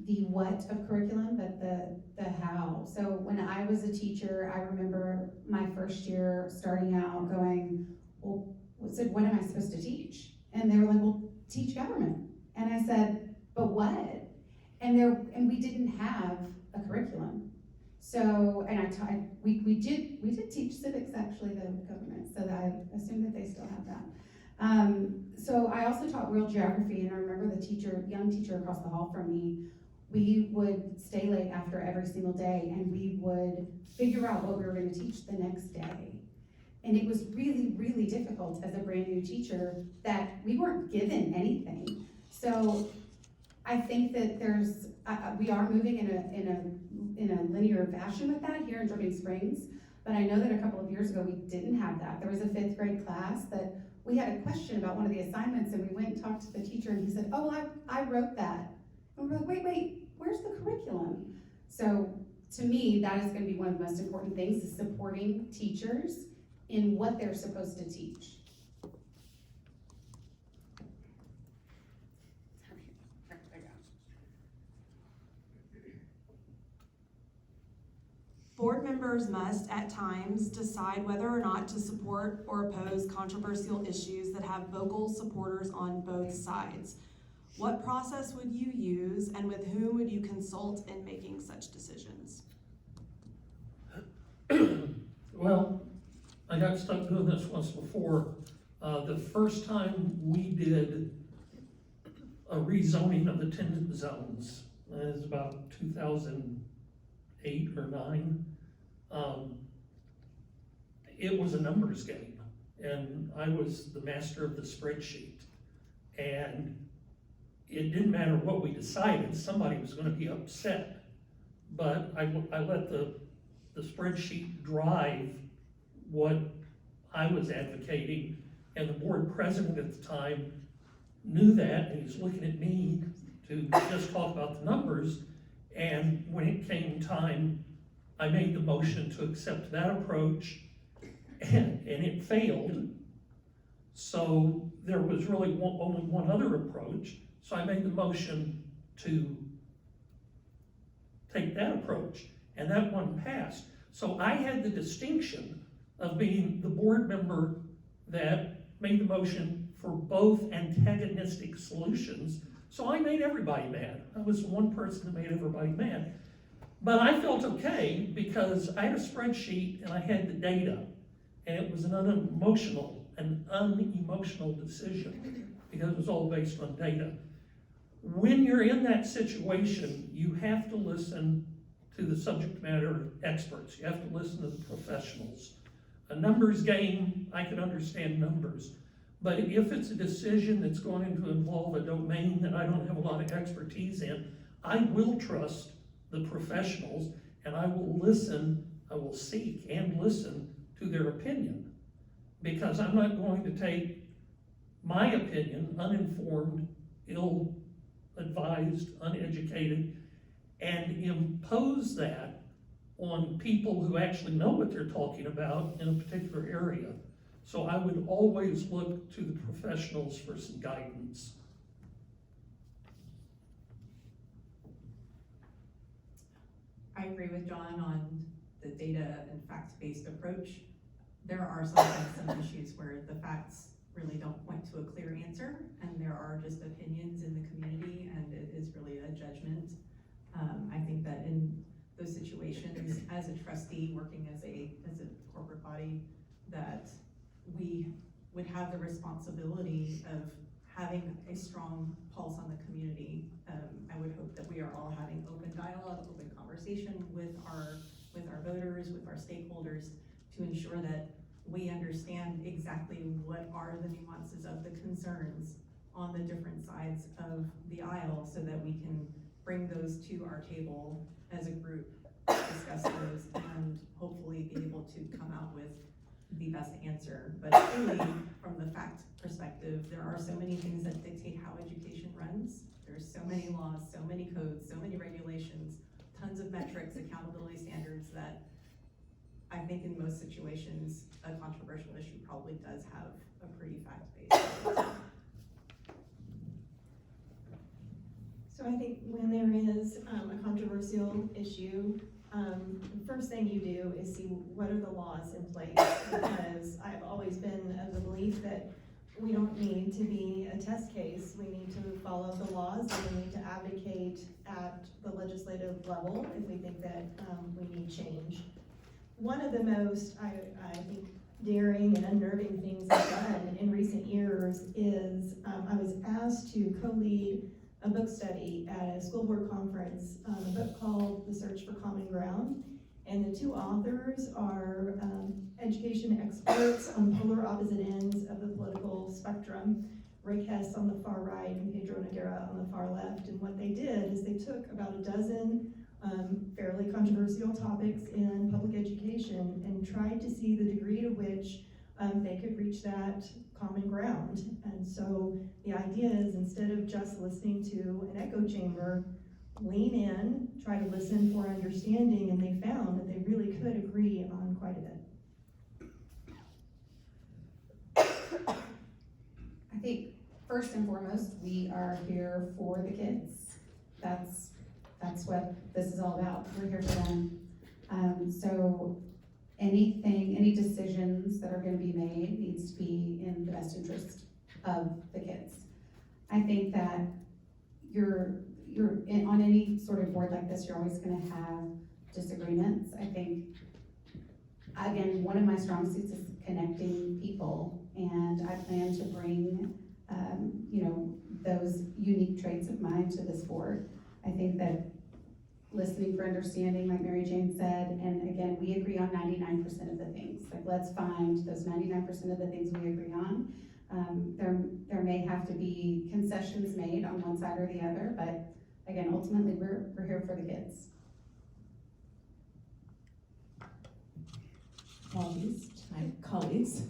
the what of curriculum, but the how. So when I was a teacher, I remember my first year starting out going, well, so what am I supposed to teach? And they were like, well, teach government. And I said, but what? And we didn't have a curriculum. So, and we did teach civics, actually, the government, so that I assume that they still have that. So I also taught world geography, and I remember the young teacher across the hall from me, we would stay late after every single day, and we would figure out what we were going to teach the next day. And it was really, really difficult as a brand new teacher that we weren't given anything. So I think that we are moving in a linear fashion with that here in Dripping Springs, but I know that a couple of years ago we didn't have that. There was a 5th grade class that we had a question about one of the assignments, and we went and talked to the teacher, and he said, oh, I wrote that. And we were like, wait, where's the curriculum? So to me, that is going to be one of the most important things, is supporting teachers in what they're supposed to teach. Board members must, at times, decide whether or not to support or oppose controversial issues that have vocal supporters on both sides. What process would you use, and with whom would you consult in making such decisions? Well, I got stuck doing this once before. The first time we did a rezoning of attendance zones, it was about 2008 or 9. It was a numbers game, and I was the master of the spreadsheet. And it didn't matter what we decided, somebody was going to be upset. But I let the spreadsheet drive what I was advocating, and the board president at the time knew that, and he's looking at me to just talk about the numbers. And when it came time, I made the motion to accept that approach, and it failed. So there was really only one other approach. So I made the motion to take that approach, and that one passed. So I had the distinction of being the board member that made the motion for both antagonistic solutions. So I made everybody mad. I was one person that made everybody mad. But I felt okay because I had a spreadsheet and I had the data, and it was an unemotional decision because it was all based on data. When you're in that situation, you have to listen to the subject matter experts. You have to listen to the professionals. A numbers game, I can understand numbers. But if it's a decision that's going to involve a domain that I don't have a lot of expertise in, I will trust the professionals, and I will listen, I will seek and listen to their opinion. Because I'm not going to take my opinion, uninformed, ill-advised, uneducated, and impose that on people who actually know what they're talking about in a particular area. So I would always look to the professionals for some guidance. I agree with John on the data and fact-based approach. There are sometimes some issues where the facts really don't point to a clear answer, and there are just opinions in the community, and it is really a judgment. I think that in those situations, as a trustee working as a corporate body, that we would have the responsibility of having a strong pulse on the community. I would hope that we are all having open dialogue, open conversation with our voters, with our stakeholders, to ensure that we understand exactly what are the nuances of the concerns on the different sides of the aisle, so that we can bring those to our table as a group, discuss those, and hopefully be able to come out with the best answer. But truly, from the fact perspective, there are so many things that dictate how education runs. There's so many laws, so many codes, so many regulations, tons of metrics, accountability standards, that I think in most situations, a controversial issue probably does have a pretty fact-based. So I think when there is a controversial issue, the first thing you do is see what are the laws in place, because I've always been of the belief that we don't need to be a test case. We need to follow the laws, and we need to advocate at the legislative level if we think that we need change. One of the most, I think, daring and unnerving things I've done in recent years is I was asked to co-lead a book study at a school board conference, a book called The Search for Common Ground. And the two authors are education experts on polar opposite ends of the political spectrum, Rick Hess on the far right and Pedro Noguera on the far left. And what they did is they took about a dozen fairly controversial topics in public education and tried to see the degree to which they could reach that common ground. And so the idea is, instead of just listening to an echo chamber, lean in, try to listen for understanding, and they found that they really could agree on quite a bit. I think first and foremost, we are here for the kids. That's what this is all about. We're here for them. So any decisions that are going to be made needs to be in the best interest of the kids. I think that on any sort of board like this, you're always going to have disagreements. I think, again, one of my strong suits is connecting people, and I plan to bring, those unique traits of mine to this board. I think that listening for understanding, like Mary Jane said, and again, we agree on 99% of the things. Like, let's find those 99% of the things we agree on. There may have to be concessions made on one side or the other, but again, ultimately, we're here for the kids. Apologies to my colleagues.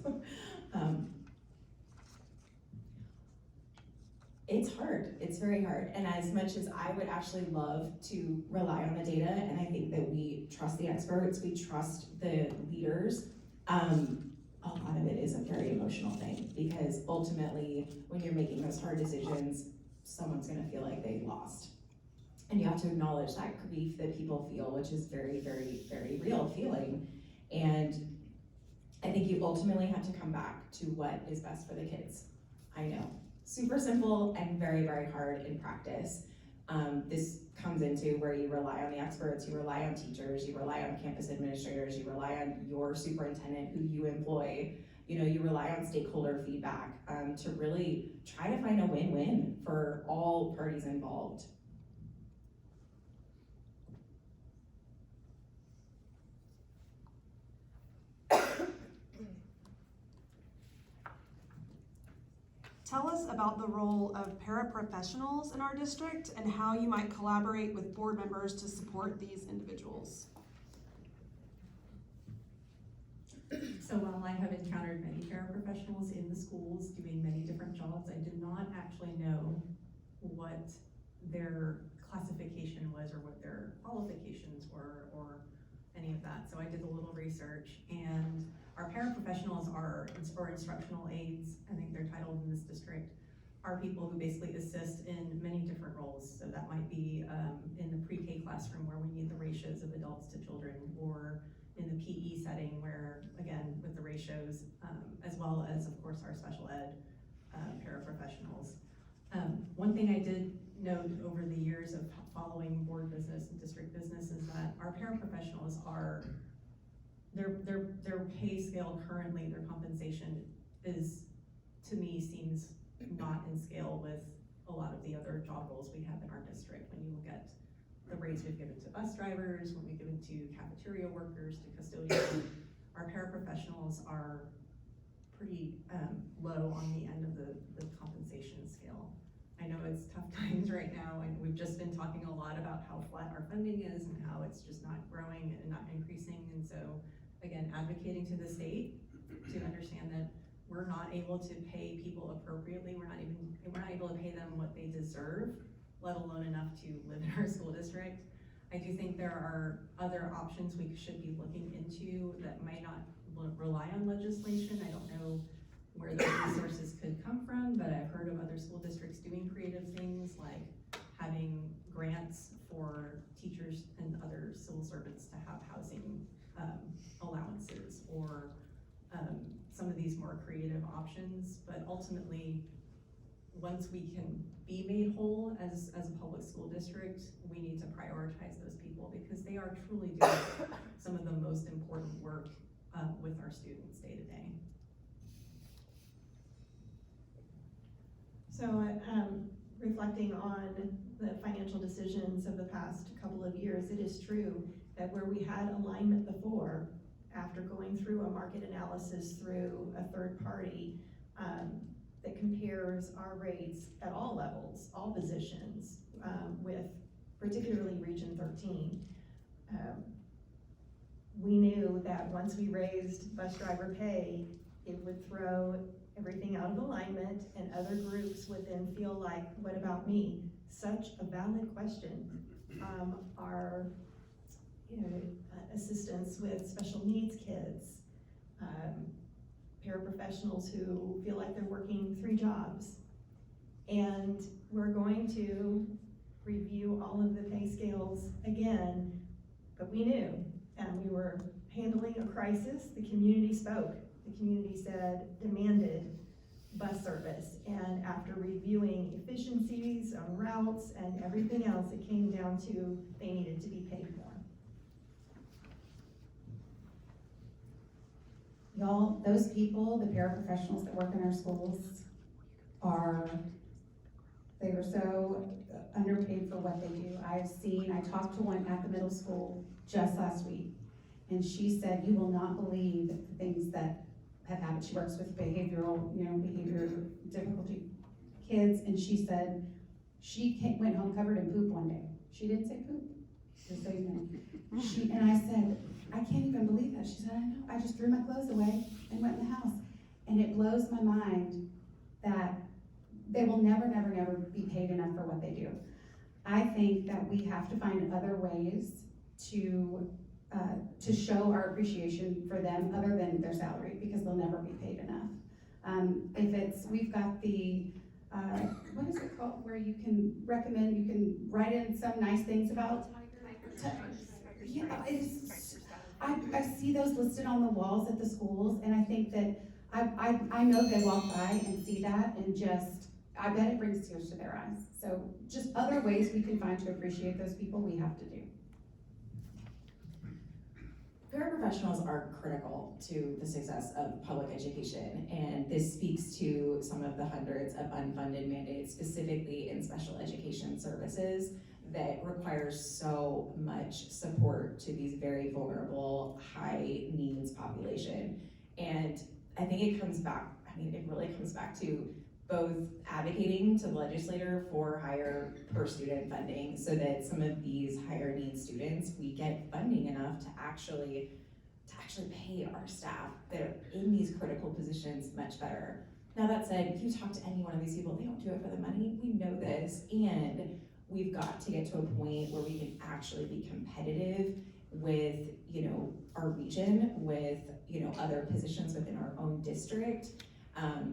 It's hard, it's very hard. And as much as I would actually love to rely on the data, and I think that we trust the experts, we trust the leaders, a lot of it is a very emotional thing, because ultimately, when you're making those hard decisions, someone's gonna feel like they lost. And you have to acknowledge that grief that people feel, which is very, very, very real feeling. And I think you ultimately have to come back to what is best for the kids. I know, super simple and very, very hard in practice. This comes into where you rely on the experts, you rely on teachers, you rely on campus administrators, you rely on your superintendent who you employ, you rely on stakeholder feedback to really try to find a win-win for all parties involved. Tell us about the role of paraprofessionals in our district and how you might collaborate with board members to support these individuals. So while I have encountered many paraprofessionals in the schools doing many different jobs, I did not actually know what their classification was or what their qualifications were or any of that. So I did a little research, and our paraprofessionals or instructional aides, I think they're titled in this district, are people who basically assist in many different roles. So that might be in the pre-K classroom where we need the ratios of adults to children, or in the PE setting where, again, with the ratios, as well as, of course, our special ed paraprofessionals. One thing I did note over the years of following board business and district business is that our paraprofessionals are, their pay scale currently, their compensation is, to me, seems not in scale with a lot of the other job roles we have in our district. When you look at the rates we've given to bus drivers, when we've given to cafeteria workers, to custodians, our paraprofessionals are pretty low on the end of the compensation scale. I know it's tough times right now, and we've just been talking a lot about how flat our funding is and how it's just not growing and not increasing. And so, again, advocating to the state to understand that we're not able to pay people appropriately. We're not able to pay them what they deserve, let alone enough to live in our school district. I do think there are other options we should be looking into that might not rely on legislation. I don't know where those resources could come from, but I've heard of other school districts doing creative things like having grants for teachers and other civil servants to have housing allowances, or some of these more creative options. But ultimately, once we can be made whole as a public school district, we need to prioritize those people because they are truly doing some of the most important work with our students day to day. So reflecting on the financial decisions of the past couple of years, it is true that where we had alignment before, after going through a market analysis through a third party that compares our rates at all levels, all positions, with particularly Region 13, we knew that once we raised bus driver pay, it would throw everything out of alignment, and other groups would then feel like, what about me? Such a valid question. Our assistants with special needs kids, paraprofessionals who feel like they're working 3 jobs. And we're going to review all of the pay scales again, but we knew, and we were handling a crisis. The community spoke. The community demanded bus service, and after reviewing efficiencies on routes and everything else, it came down to they needed to be paid more. Y'all, those people, the paraprofessionals that work in our schools, they are so underpaid for what they do. I talked to one at the middle school just last week, and she said, you will not believe the things that have happened. She works with behavior difficulty kids, and she said she went home covered in poop one day. She didn't say poop, just so you know. And I said, I can't even believe that. She said, I know, I just threw my clothes away and went in the house. And it blows my mind that they will never, never, never be paid enough for what they do. I think that we have to find other ways to show our appreciation for them other than their salary, because they'll never be paid enough. We've got the what is it called, where you can recommend, you can write in some nice things about. Yeah, it's, I see those listed on the walls at the schools, and I think that, I know they walk by and see that, and just, I bet it brings tears to their eyes. So just other ways we can find to appreciate those people, we have to do. Paraprofessionals are critical to the success of public education, and this speaks to some of the hundreds of unfunded mandates, specifically in special education services, that require so much support to these very vulnerable, high needs population. And I think it comes back, it really comes back to both advocating to the legislator for higher per student funding so that some of these higher needs students, we get funding enough to actually pay our staff that are in these critical positions much better. Now that said, if you talk to any one of these people, they don't do it for the money. We know this, and we've got to get to a point where we can actually be competitive with, our region, with, other positions within our own district,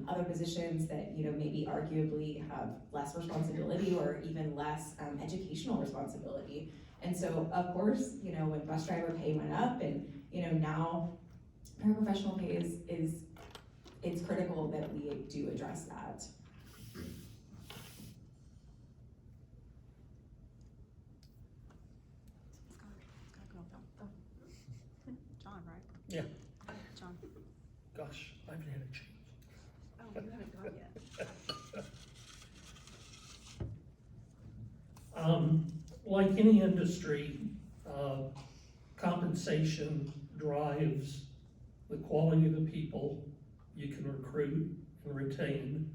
other positions that, maybe arguably have less responsibility or even less educational responsibility. And so, of course, when bus driver pay went up and, now paraprofessional pay it's critical that we do address that. John, right? Yeah. John. Gosh, I haven't had a chance. Oh, you haven't gone yet. Like any industry, compensation drives the quality of the people you can recruit and retain.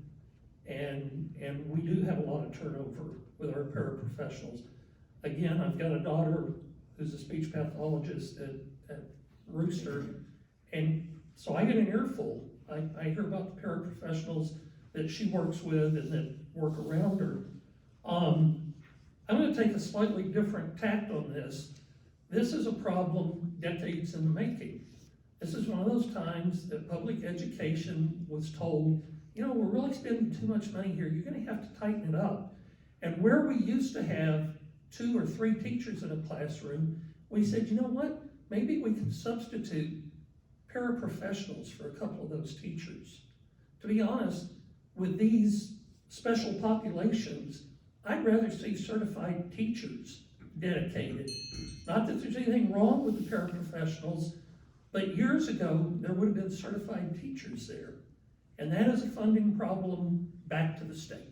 And we do have a lot of turnover with our paraprofessionals. Again, I've got a daughter who's a speech pathologist at Rooster, and so I get an earful. I hear about the paraprofessionals that she works with and that work around her. I'm gonna take a slightly different tact on this. This is a problem decades in the making. This is one of those times that public education was told, we're really spending too much money here, you're gonna have to tighten it up. And where we used to have 2 or 3 teachers in a classroom, we said, you know what, maybe we can substitute paraprofessionals for a couple of those teachers. To be honest, with these special populations, I'd rather see certified teachers dedicated. Not that there's anything wrong with the paraprofessionals, but years ago, there would have been certified teachers there. And that is a funding problem back to the state.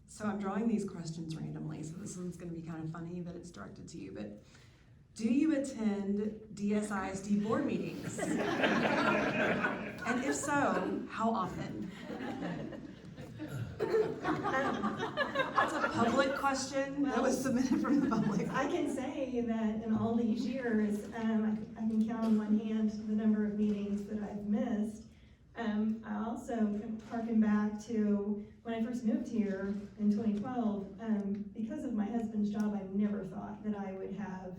So I'm drawing these questions randomly, so this one's gonna be kind of funny that it's directed to you, but do you attend DSISD board meetings? And if so, how often? That's a public question that was submitted from the public. I can say that in all these years, I can count on one hand the number of meetings that I've missed. I also can harken back to when I first moved here in 2012, because of my husband's job, I never thought that I would have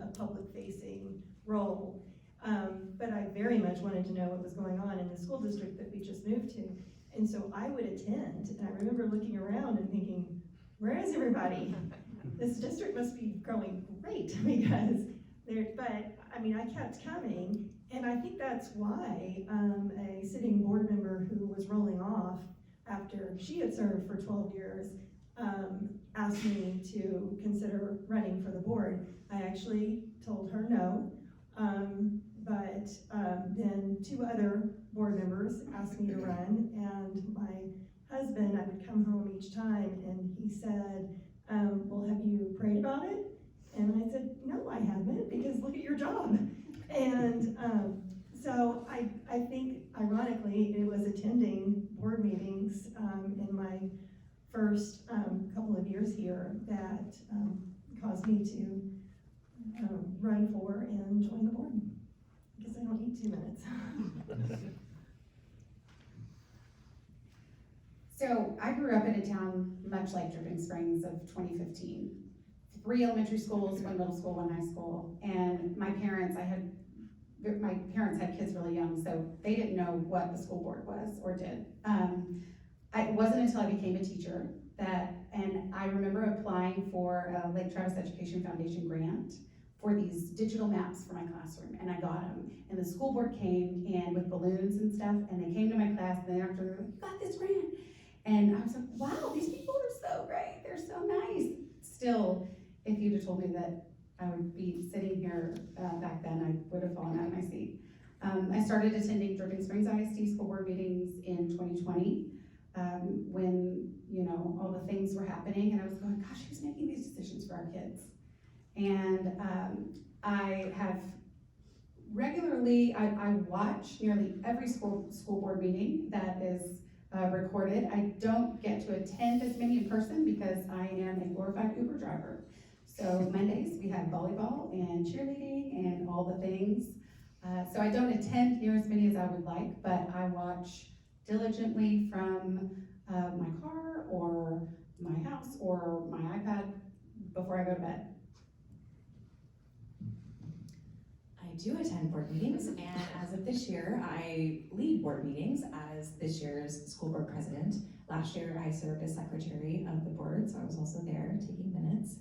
a public-facing role. But I very much wanted to know what was going on in the school district that we just moved to. And so I would attend, and I remember looking around and thinking, where is everybody? This district must be growing great because I kept coming, and I think that's why a sitting board member who was rolling off after she had served for 12 years asked me to consider running for the board. I actually told her no, but then 2 other board members asked me to run, and my husband, I would come home each time and he said, well, have you prayed about it? And I said, no, I haven't, because look at your job. And so I think, ironically, it was attending board meetings in my first couple of years here that caused me to run for and join the board. Because I don't need 2 minutes. So I grew up in a town much like Dripping Springs of 2015. 3 elementary schools, 1 middle school, 1 high school. And my parents, I had my parents had kids really young, so they didn't know what the school board was or did. It wasn't until I became a teacher and I remember applying for a Lake Travis Education Foundation grant for these digital maps for my classroom, and I got them. And the school board came in with balloons and stuff, and they came to my class, and then after, they're like, you got this grant. And I was like, wow, these people are so great, they're so nice. Still, if you'd have told me that I would be sitting here back then, I would have fallen out of my seat. I started attending Dripping Springs ISD school board meetings in 2020 when, you know, all the things were happening, and I was going, gosh, who's making these decisions for our kids? And I have regularly, I watch nearly every school board meeting that is recorded. I don't get to attend as many in person because I am a glorified Uber driver. So Mondays we have volleyball and cheerleading and all the things. So I don't attend near as many as I would like, but I watch diligently from my car or my house or my iPad before I go to bed. I do attend board meetings, and as of this year, I lead board meetings as this year's school board president. Last year, I served as secretary of the board, so I was also there taking minutes.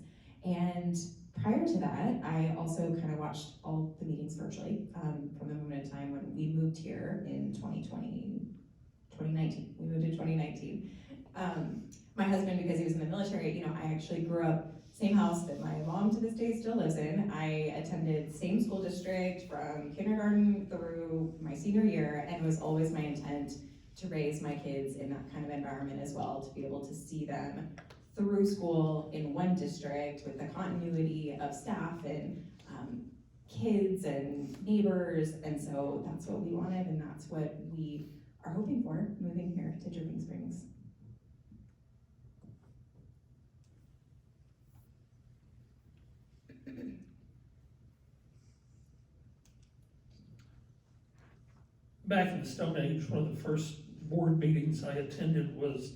And prior to that, I also kind of watched all the meetings virtually from the moment in time when we moved here in 2019. We moved in 2019. My husband, because he was in the military, you know, I actually grew up same house that my mom to this day still lives in. I attended same school district from kindergarten through my senior year, and it was always my intent to raise my kids in that kind of environment as well, to be able to see them through school in one district with the continuity of staff and kids and neighbors. And so that's what we wanted, and that's what we are hoping for moving here to Dripping Springs. Back in the Stone Age, one of the first board meetings I attended was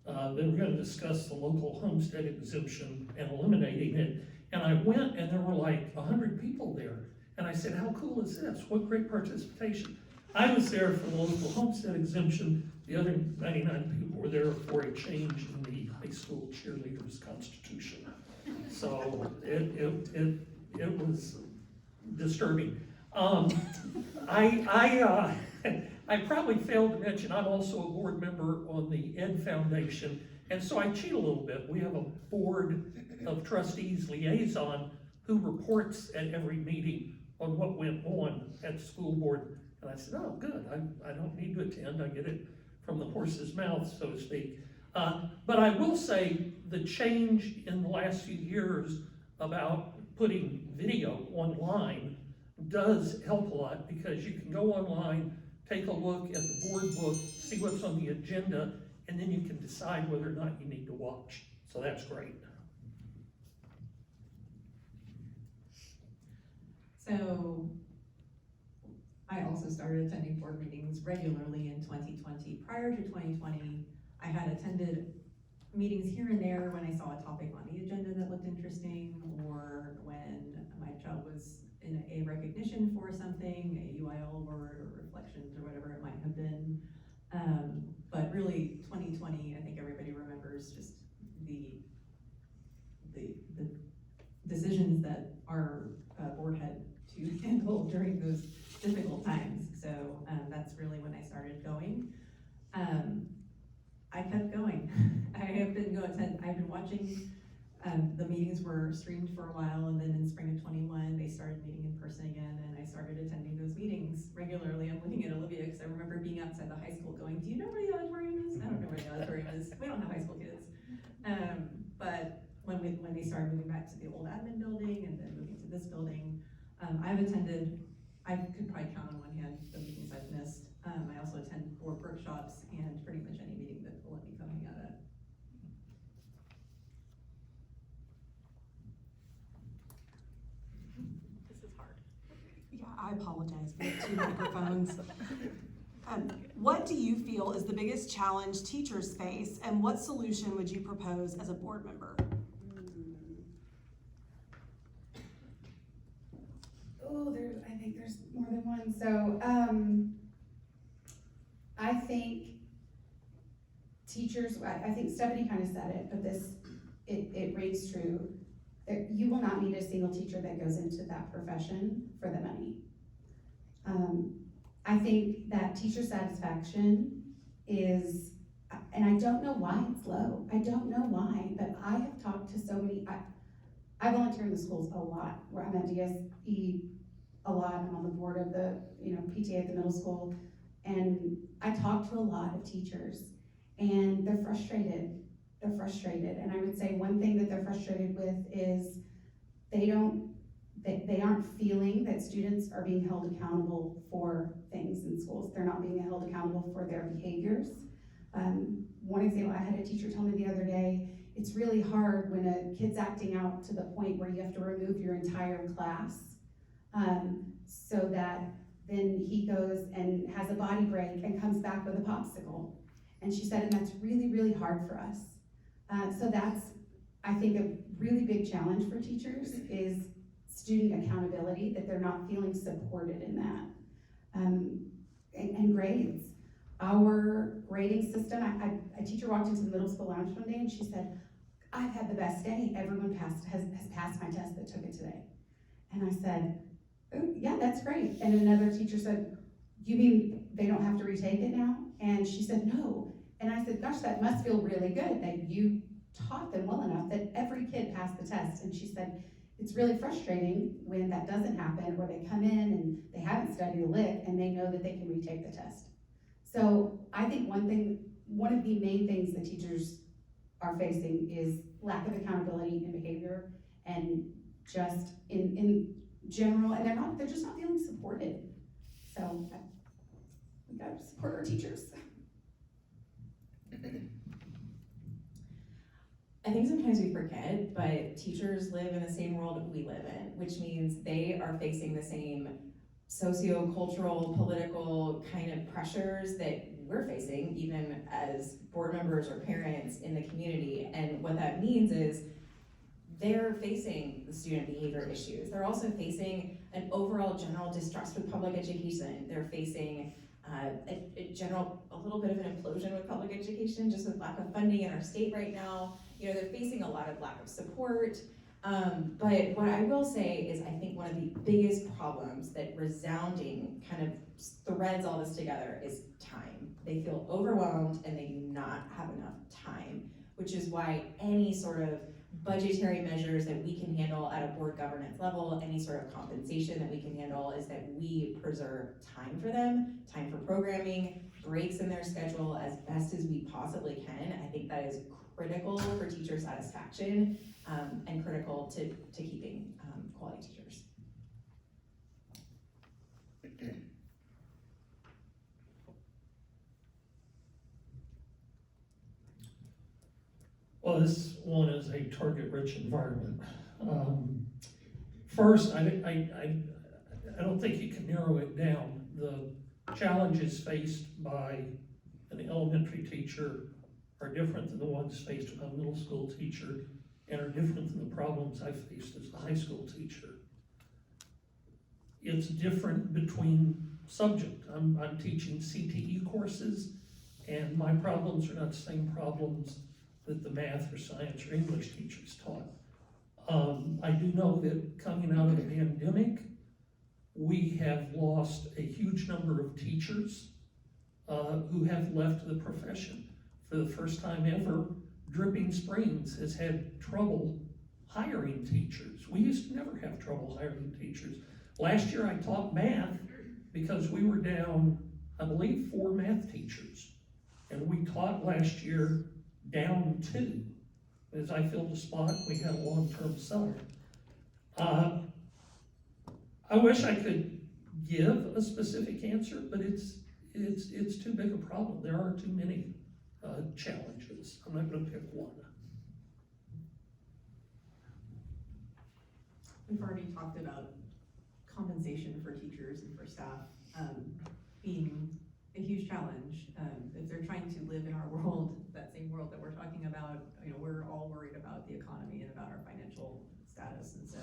they were going to discuss the local homestead exemption and eliminating it. And I went, and there were like 100 people there. And I said, how cool is this? What great participation. I was there for the local homestead exemption. The other 99 people were there for a change in the high school cheerleaders' constitution. So it was disturbing. I probably failed to mention I'm also a board member on the Ed Foundation, and so I cheat a little bit. We have a board of trustees liaison who reports at every meeting on what went on at the school board. And I said, oh, good, I don't need to attend. I get it from the horse's mouth, so to speak. But I will say the change in the last few years about putting video online does help a lot, because you can go online, take a look at the board book, see what's on the agenda, and then you can decide whether or not you need to watch. So that's great. So I also started attending board meetings regularly in 2020. Prior to 2020, I had attended meetings here and there when I saw a topic on the agenda that looked interesting, or when my child was in a recognition for something, a UIL award or reflections or whatever it might have been. But really 2020, I think everybody remembers just the decisions that our board had to handle during those difficult times. So that's really when I started going. I kept going. I've been watching. The meetings were streamed for a while, and then in spring of 21, they started meeting in person again, and I started attending those meetings regularly. I'm looking at Olivia because I remember being outside the high school going, do you know where the auditorium is? I don't know where the auditorium is. We don't have high school kids. But when they started moving back to the old admin building and then moving to this building, I've attended, I could probably count on one hand the meetings I've missed. I also attend board workshops and pretty much any meeting that will let me come hang out at. This is hard. Yeah, I apologize. We have 2 microphones. What do you feel is the biggest challenge teachers face, and what solution would you propose as a board member? Oh, I think there's more than one. So, I think teachers, I think Stephanie kind of said it, but it rings true. That you will not meet a single teacher that goes into that profession for the money. I think that teacher satisfaction is, and I don't know why it's low. I don't know why, but I have talked to so many, I volunteer in the schools a lot, where I'm at DSE a lot. I'm on the board of the, PTA at the middle school. And I talk to a lot of teachers, and they're frustrated. They're frustrated. And I would say one thing that they're frustrated with is they aren't feeling that students are being held accountable for things in schools. They're not being held accountable for their behaviors. One example, I had a teacher tell me the other day, it's really hard when a kid's acting out to the point where you have to remove your entire class, so that then he goes and has a body break and comes back with a popsicle. And she said, and that's really, really hard for us. So that's, I think, a really big challenge for teachers is student accountability, that they're not feeling supported in that. And grades. Our grading system, a teacher walked into the middle school lounge one day and she said, I've had the best day. Everyone has passed my test that took it today. And I said, oh, yeah, that's great. And another teacher said, you mean they don't have to retake it now? And she said, no. And I said, gosh, that must feel really good that you taught them well enough that every kid passed the test. And she said, it's really frustrating when that doesn't happen, or they come in and they haven't studied a lick and they know that they can retake the test. So I think one of the main things that teachers are facing is lack of accountability in behavior, and just in general, and they're just not feeling supported. So we gotta support our teachers. I think sometimes we forget, but teachers live in the same world we live in, which means they are facing the same socio-cultural, political kind of pressures that we're facing, even as board members or parents in the community. And what that means is they're facing the student behavior issues. They're also facing an overall general distrust with public education. They're facing a little bit of an implosion with public education, just with lack of funding in our state right now. They're facing a lot of lack of support. But what I will say is I think one of the biggest problems that resounding kind of threads all this together is time. They feel overwhelmed and they do not have enough time, which is why any sort of budgetary measures that we can handle at a board governance level, any sort of compensation that we can handle, is that we preserve time for them, time for programming, breaks in their schedule as best as we possibly can. I think that is critical for teacher satisfaction, and critical to keeping quality teachers. Well, this one is a target-rich environment. First, I don't think you can narrow it down. The challenges faced by an elementary teacher are different than the ones faced by a middle school teacher, and are different than the problems I faced as a high school teacher. It's different between subject. I'm teaching CTE courses, and my problems are not the same problems that the math or science or English teachers taught. I do know that coming out of the pandemic, we have lost a huge number of teachers who have left the profession. For the first time ever, Dripping Springs has had trouble hiring teachers. We used to never have trouble hiring teachers. Last year I taught math because we were down, I believe, 4 math teachers. And we taught last year down 2. As I filled a spot, we had a long-term sub. I wish I could give a specific answer, but it's too big a problem. There are too many challenges. I'm not going to pick one. We've already talked about compensation for teachers and for staff being a huge challenge. If they're trying to live in our world, that same world that we're talking about, we're all worried about the economy and about our financial status. And so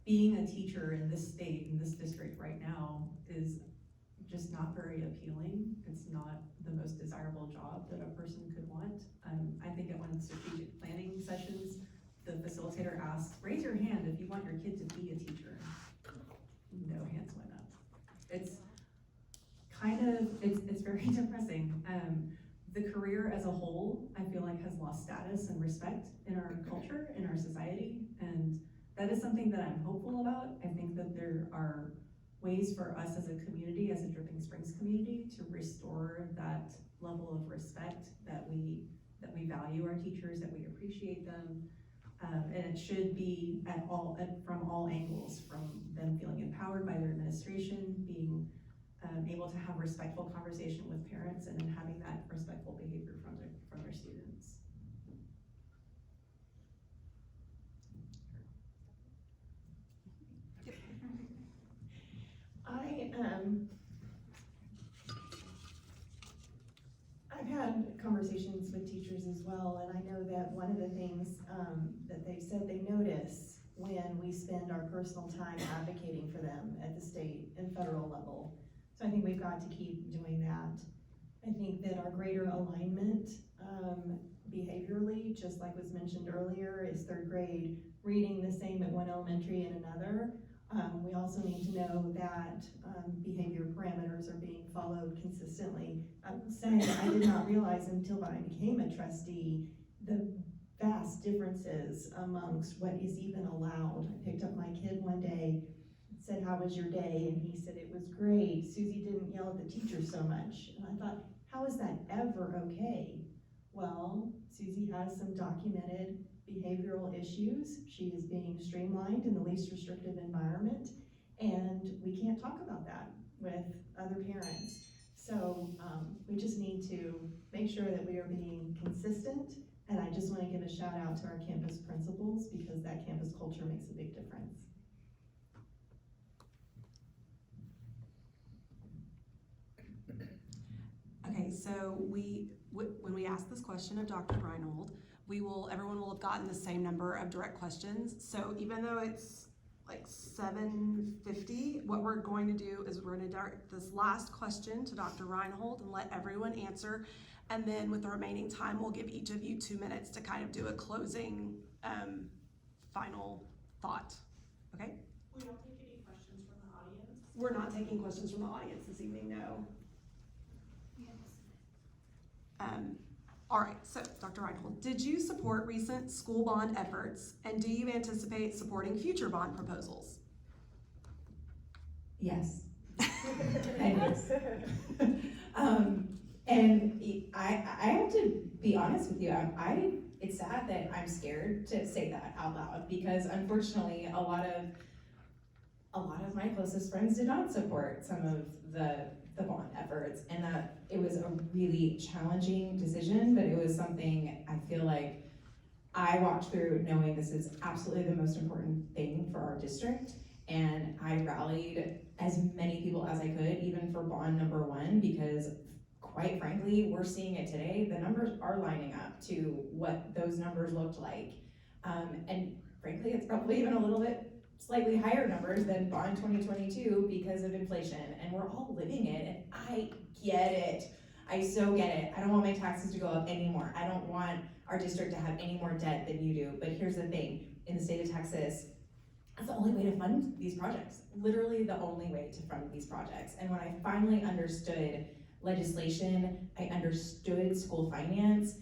being a teacher in this state, in this district right now, is just not very appealing. It's not the most desirable job that a person could want. I think at one of the strategic planning sessions, the facilitator asked, raise your hand if you want your kid to be a teacher. No hands went up. It's kind of, it's very depressing. The career as a whole, I feel like, has lost status and respect in our culture, in our society, and that is something that I'm hopeful about. I think that there are ways for us as a community, as a Dripping Springs community, to restore that level of respect, that we value our teachers, that we appreciate them, and it should be from all angles, from them feeling empowered by their administration, being able to have respectful conversation with parents, and then having that respectful behavior from their students. I've had conversations with teachers as well, and I know that one of the things that they've said they notice when we spend our personal time advocating for them at the state and federal level. So I think we've got to keep doing that. I think that our greater alignment behaviorally, just like was mentioned earlier, is third grade reading the same at one elementary and another. We also need to know that behavior parameters are being followed consistently. I will say, I did not realize until I became a trustee the vast differences amongst what is even allowed. I picked up my kid one day, said, how was your day? And he said, it was great. Susie didn't yell at the teacher so much. And I thought, how is that ever okay? Well, Susie has some documented behavioral issues. She is being streamlined in the least restrictive environment, and we can't talk about that with other parents. So we just need to make sure that we are being consistent, and I just want to give a shout out to our campus principals, because that campus culture makes a big difference. Okay, so when we ask this question of Dr. Reinold, everyone will have gotten the same number of direct questions. So even though it's like 7:50, what we're going to do is we're going to direct this last question to Dr. Reinold and let everyone answer. And then with the remaining time, we'll give each of you 2 minutes to kind of do a closing final thought. Okay? We don't take any questions from the audience. We're not taking questions from the audience this evening, no. All right, so Dr. Reinold, did you support recent school bond efforts, and do you anticipate supporting future bond proposals? Yes. And yes. And I have to be honest with you, it's sad that I'm scared to say that out loud, because unfortunately a lot of my closest friends did not support some of the bond efforts, and that it was a really challenging decision, but it was something I feel like I walked through knowing this is absolutely the most important thing for our district, and I rallied as many people as I could, even for bond number 1, because quite frankly, we're seeing it today. The numbers are lining up to what those numbers looked like, and frankly, it's probably even a little bit slightly higher numbers than bond 2022 because of inflation, and we're all living it, and I get it. I so get it. I don't want my taxes to go up anymore. I don't want our district to have any more debt than you do, but here's the thing, in the state of Texas, that's the only way to fund these projects. Literally the only way to fund these projects. And when I finally understood legislation, I understood school finance,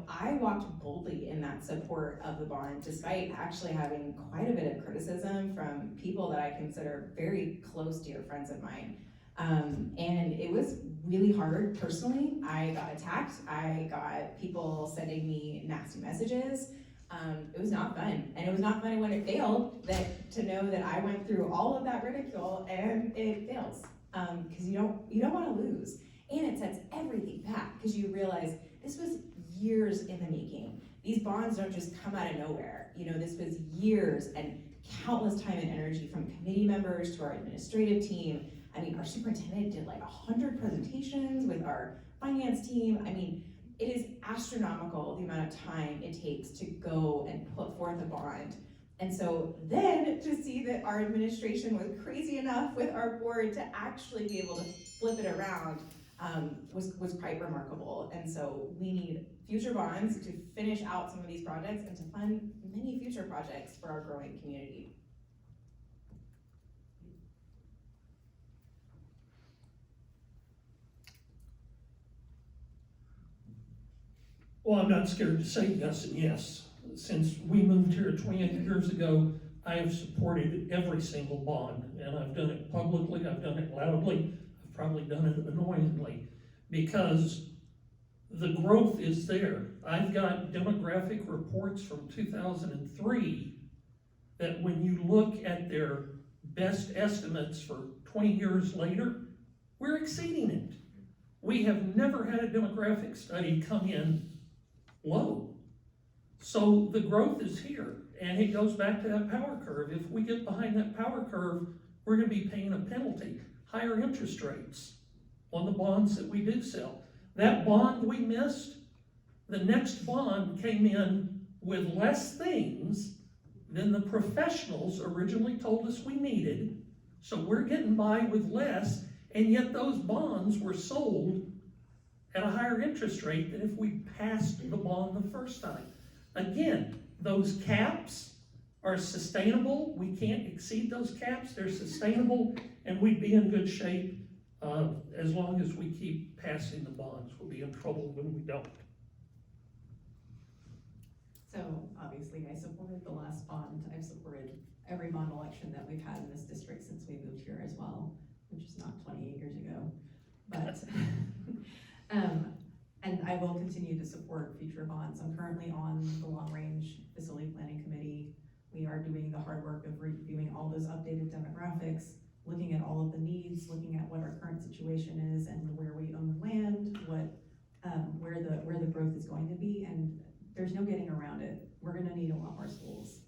I walked boldly in that support of the bond, despite actually having quite a bit of criticism from people that I consider very close, dear friends of mine. And it was really hard personally. I got attacked. I got people sending me nasty messages. It was not fun. And it was not fun when it failed, to know that I went through all of that ridicule and it fails. Because you don't want to lose. And it sets everything back, because you realize this was years in the making. These bonds don't just come out of nowhere. This was years and countless time and energy from committee members to our administrative team. I mean, our superintendent did like 100 presentations with our finance team. I mean, it is astronomical the amount of time it takes to go and put forth a bond. And so then to see that our administration was crazy enough with our board to actually be able to flip it around was quite remarkable. And so we need future bonds to finish out some of these projects and to fund many future projects for our growing community. Well, I'm not scared to say yes and yes. Since we moved here 28 years ago, I have supported every single bond, and I've done it publicly, I've done it loudly, I've probably done it annoyingly, because the growth is there. I've got demographic reports from 2003 that when you look at their best estimates for 20 years later, we're exceeding it. We have never had a demographic study come in low. So the growth is here, and it goes back to that power curve. If we get behind that power curve, we're gonna be paying a penalty, higher interest rates on the bonds that we do sell. That bond we missed, the next bond came in with less things than the professionals originally told us we needed. So we're getting by with less, and yet those bonds were sold at a higher interest rate than if we passed the bond the first time. Again, those caps are sustainable. We can't exceed those caps. They're sustainable, and we'd be in good shape as long as we keep passing the bonds. We'll be in trouble when we don't. So obviously I supported the last bond. I've supported every bond election that we've had in this district since we moved here as well, which is not 28 years ago. But, and I will continue to support future bonds. I'm currently on the Long Range Facility Planning Committee. We are doing the hard work of reviewing all those updated demographics, looking at all of the needs, looking at what our current situation is and where we own land, where the growth is going to be, and there's no getting around it. We're gonna need a lot more schools.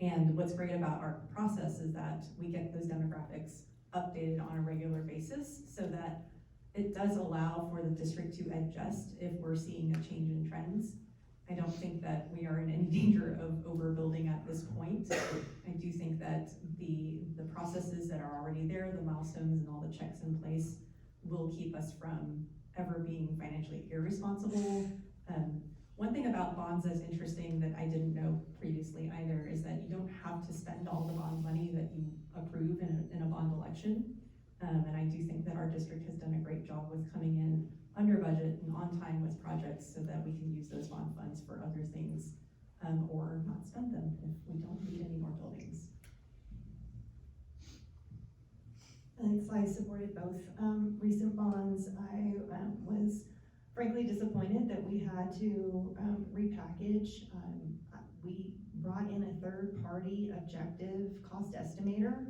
And what's great about our process is that we get those demographics updated on a regular basis so that it does allow for the district to adjust if we're seeing a change in trends. I don't think that we are in any danger of overbuilding at this point. I do think that the processes that are already there, the milestones and all the checks in place will keep us from ever being financially irresponsible. One thing about bonds that's interesting that I didn't know previously either is that you don't have to spend all the bond money that you approve in a bond election. And I do think that our district has done a great job with coming in under budget and on time with projects so that we can use those bond funds for other things, or not spend them if we don't need any more buildings. Thanks, I supported both recent bonds. I was frankly disappointed that we had to repackage. We brought in a third-party objective cost estimator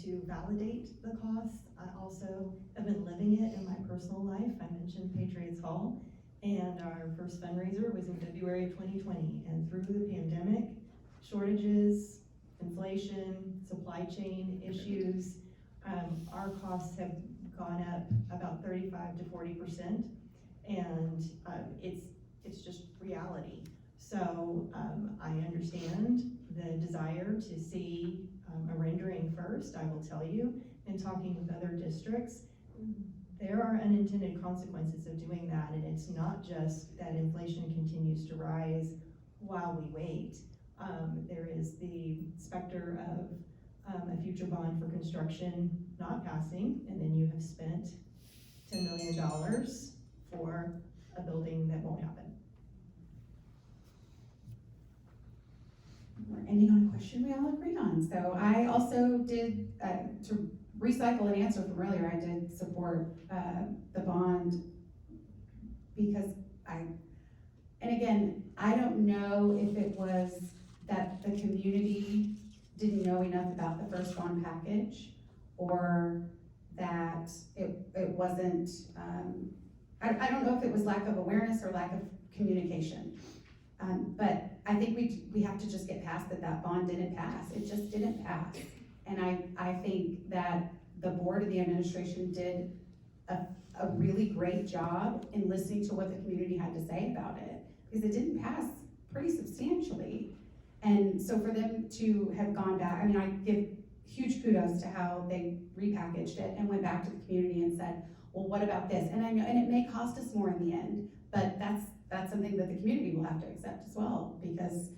to validate the costs. I also have been living it in my personal life. I mentioned Patriots Hall, and our first fundraiser was in February of 2020, and through the pandemic, shortages, inflation, supply chain issues, our costs have gone up about 35 to 40%, and it's just reality. So I understand the desire to see a rendering first. I will tell you, in talking with other districts, there are unintended consequences of doing that, and it's not just that inflation continues to rise while we wait. There is the specter of a future bond for construction not passing, and then you have spent $10 million for a building that won't happen. We're ending on a question we all agreed on. So I also did, to recycle an answer from earlier, I did support the bond because and again, I don't know if it was that the community didn't know enough about the first bond package, or that it wasn't, I don't know if it was lack of awareness or lack of communication. But I think we have to just get past that bond didn't pass. It just didn't pass. And I think that the board and the administration did a really great job in listening to what the community had to say about it, because it didn't pass pretty substantially. And so for them to have gone back, I mean, I give huge kudos to how they repackaged it and went back to the community and said, well, what about this? And I know, and it may cost us more in the end, but that's something that the community will have to accept as well, because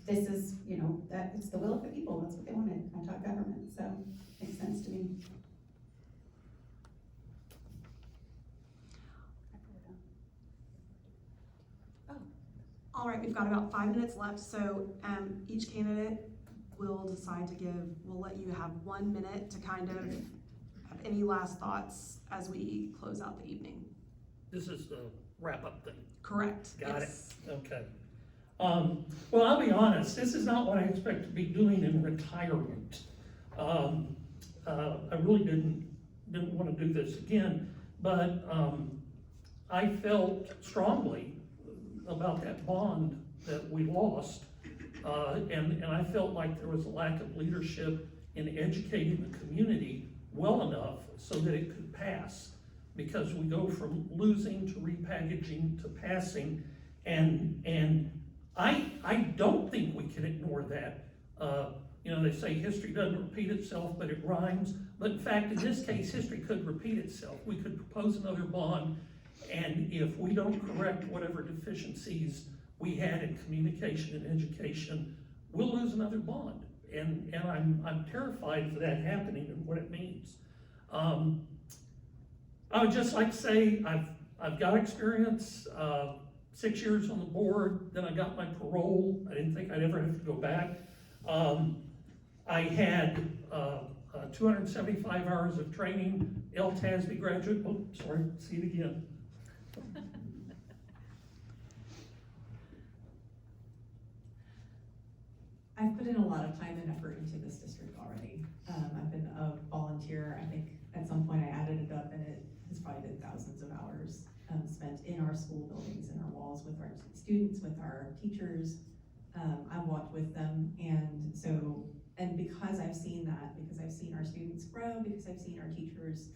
this is, you know, that it's the will of the people, that's what they wanted. I taught government, so it makes sense to me. All right, we've got about 5 minutes left, so each candidate will decide to give, we'll let you have 1 minute to kind of have any last thoughts as we close out the evening. This is the wrap-up thing. Correct. Got yes. it, okay. Well, I'll be honest, this is not what I expect to be doing in retirement. I really didn't want to do this again, but I felt strongly about that bond that we lost, and I felt like there was a lack of leadership in educating the community well enough so that it could pass, because we go from losing to repackaging to passing, and I don't think we can ignore that. You know, they say history doesn't repeat itself, but it rhymes. But in fact, in this case, history could repeat itself. We could propose another bond, and if we don't correct whatever deficiencies we had in communication and education, we'll lose another bond. And I'm terrified of that happening and what it means. I would just like to say I've got experience, 6 years on the board, then I got my parole. I didn't think I'd ever have to go back. I had 275 hours of training, LTASB graduate, oh, sorry, see it again. I've put in a lot of time and effort into this district already. I've been a volunteer. I think at some point I added it up, and it has probably been thousands of hours spent in our school buildings, in our walls, with our students, with our teachers. I've walked with them, and because I've seen that, because I've seen our students grow, because I've seen our teachers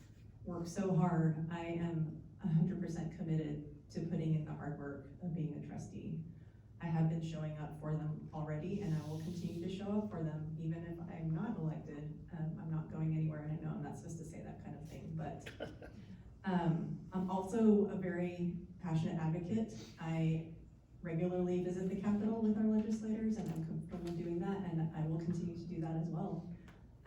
work so hard, I am 100% committed to putting in the hard work of being a trustee. I have been showing up for them already, and I will continue to show up for them, even if I'm not elected. I'm not going anywhere, and I know I'm not supposed to say that kind of thing, but I'm also a very passionate advocate. I regularly visit the Capitol with our legislators, and I'm comfortable doing that, and I will continue to do that as well.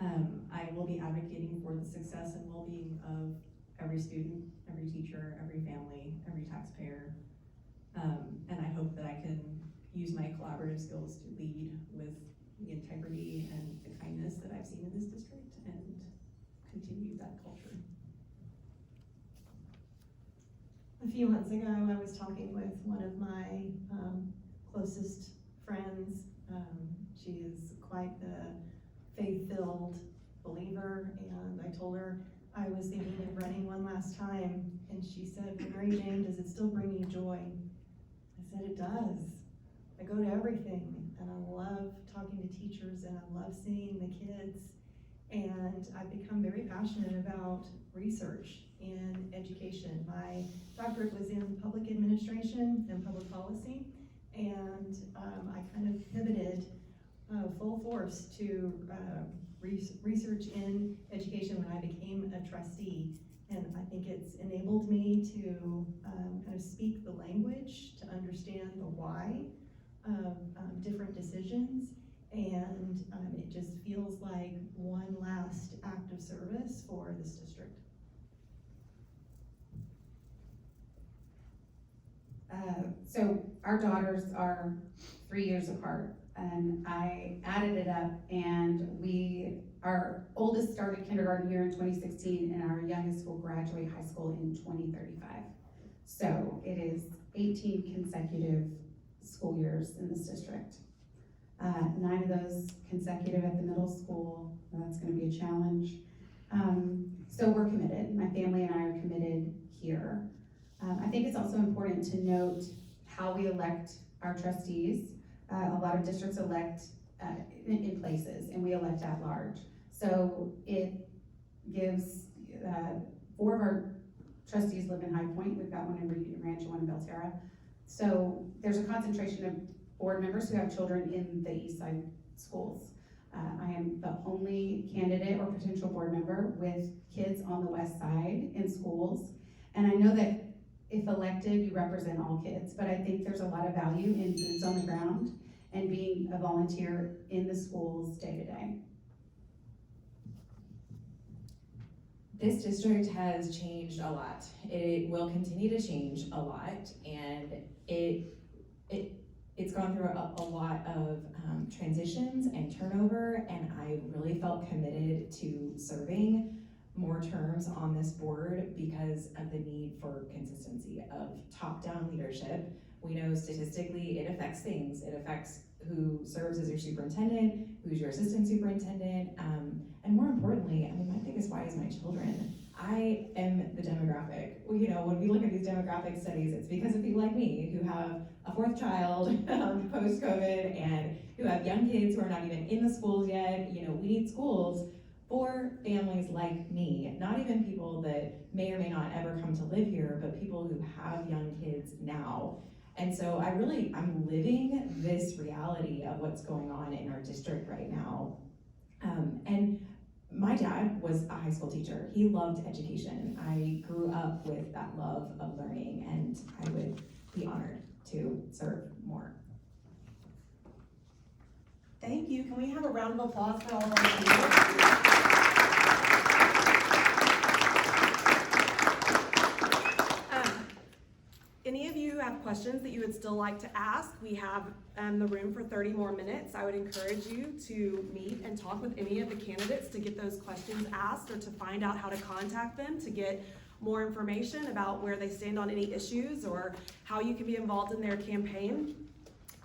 I will be advocating for the success and well-being of every student, every teacher, every family, every taxpayer. And I hope that I can use my collaborative skills to lead with the integrity and the kindness that I've seen in this district and continue that culture. A few months ago, I was talking with one of my closest friends. She is quite the faith-filled believer, and I told her I was thinking of running one last time, and she said, well, Mary Jane, does it still bring you joy? I said, it does. I go to everything, and I love talking to teachers, and I love seeing the kids, and I've become very passionate about research in education. My doctorate was in public administration and public policy, and I kind of pivoted full force to research in education when I became a trustee. And I think it's enabled me to kind of speak the language, to understand the why of different decisions. And it just feels like one last act of service for this district. So our daughters are 3 years apart, and I added it up, and our oldest started kindergarten here in 2016, and our youngest will graduate high school in 2035. So it is 18 consecutive school years in this district. 9 of those consecutive at the middle school. That's going to be a challenge. So we're committed. My family and I are committed here. I think it's also important to note how we elect our trustees. A lot of districts elect in places, and we elect at large. So it gives, 4 of our trustees live in High Point. We've got one in Reed Ranch and one in Belterra. So there's a concentration of board members who have children in the East Side schools. I am the only candidate or potential board member with kids on the West Side in schools. And I know that if elected, you represent all kids, but I think there's a lot of value in boots on the ground and being a volunteer in the schools day to day. This district has changed a lot. It will continue to change a lot, and it's gone through a lot of transitions and turnover, and I really felt committed to serving more terms on this board because of the need for consistency of top-down leadership. We know statistically it affects things. It affects who serves as your superintendent, who's your assistant superintendent, and more importantly, I mean, my biggest why is my children. I am the demographic. Well, you know, when we look at these demographic studies, it's because of people like me who have a fourth child post-COVID and who have young kids who are not even in the schools yet. You know, we need schools for families like me, not even people that may or may not ever come to live here, but people who have young kids now. And so I'm living this reality of what's going on in our district right now. And my dad was a high school teacher. He loved education. I grew up with that love of learning, and I would be honored to serve more. Thank you. Can we have a round of applause for all of our candidates? Any of you have questions that you would still like to ask? We have the room for 30 more minutes. I would encourage you to meet and talk with any of the candidates to get those questions asked or to find out how to contact them to get more information about where they stand on any issues or how you can be involved in their campaign.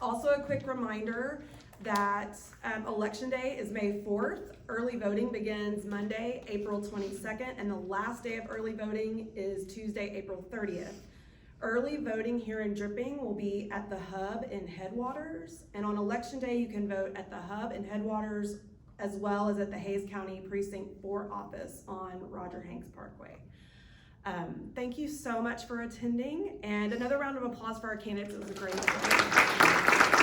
Also, a quick reminder that Election Day is May 4th. Early voting begins Monday, April 22nd, and the last day of early voting is Tuesday, April 30th. Early voting here in Dripping will be at the Hub in Headwaters, and on Election Day you can vote at the Hub in Headwaters as well as at the Hays County Precinct 4 office on Roger Hanks Parkway. Thank you so much for attending, and another round of applause for our candidates. It was a great event.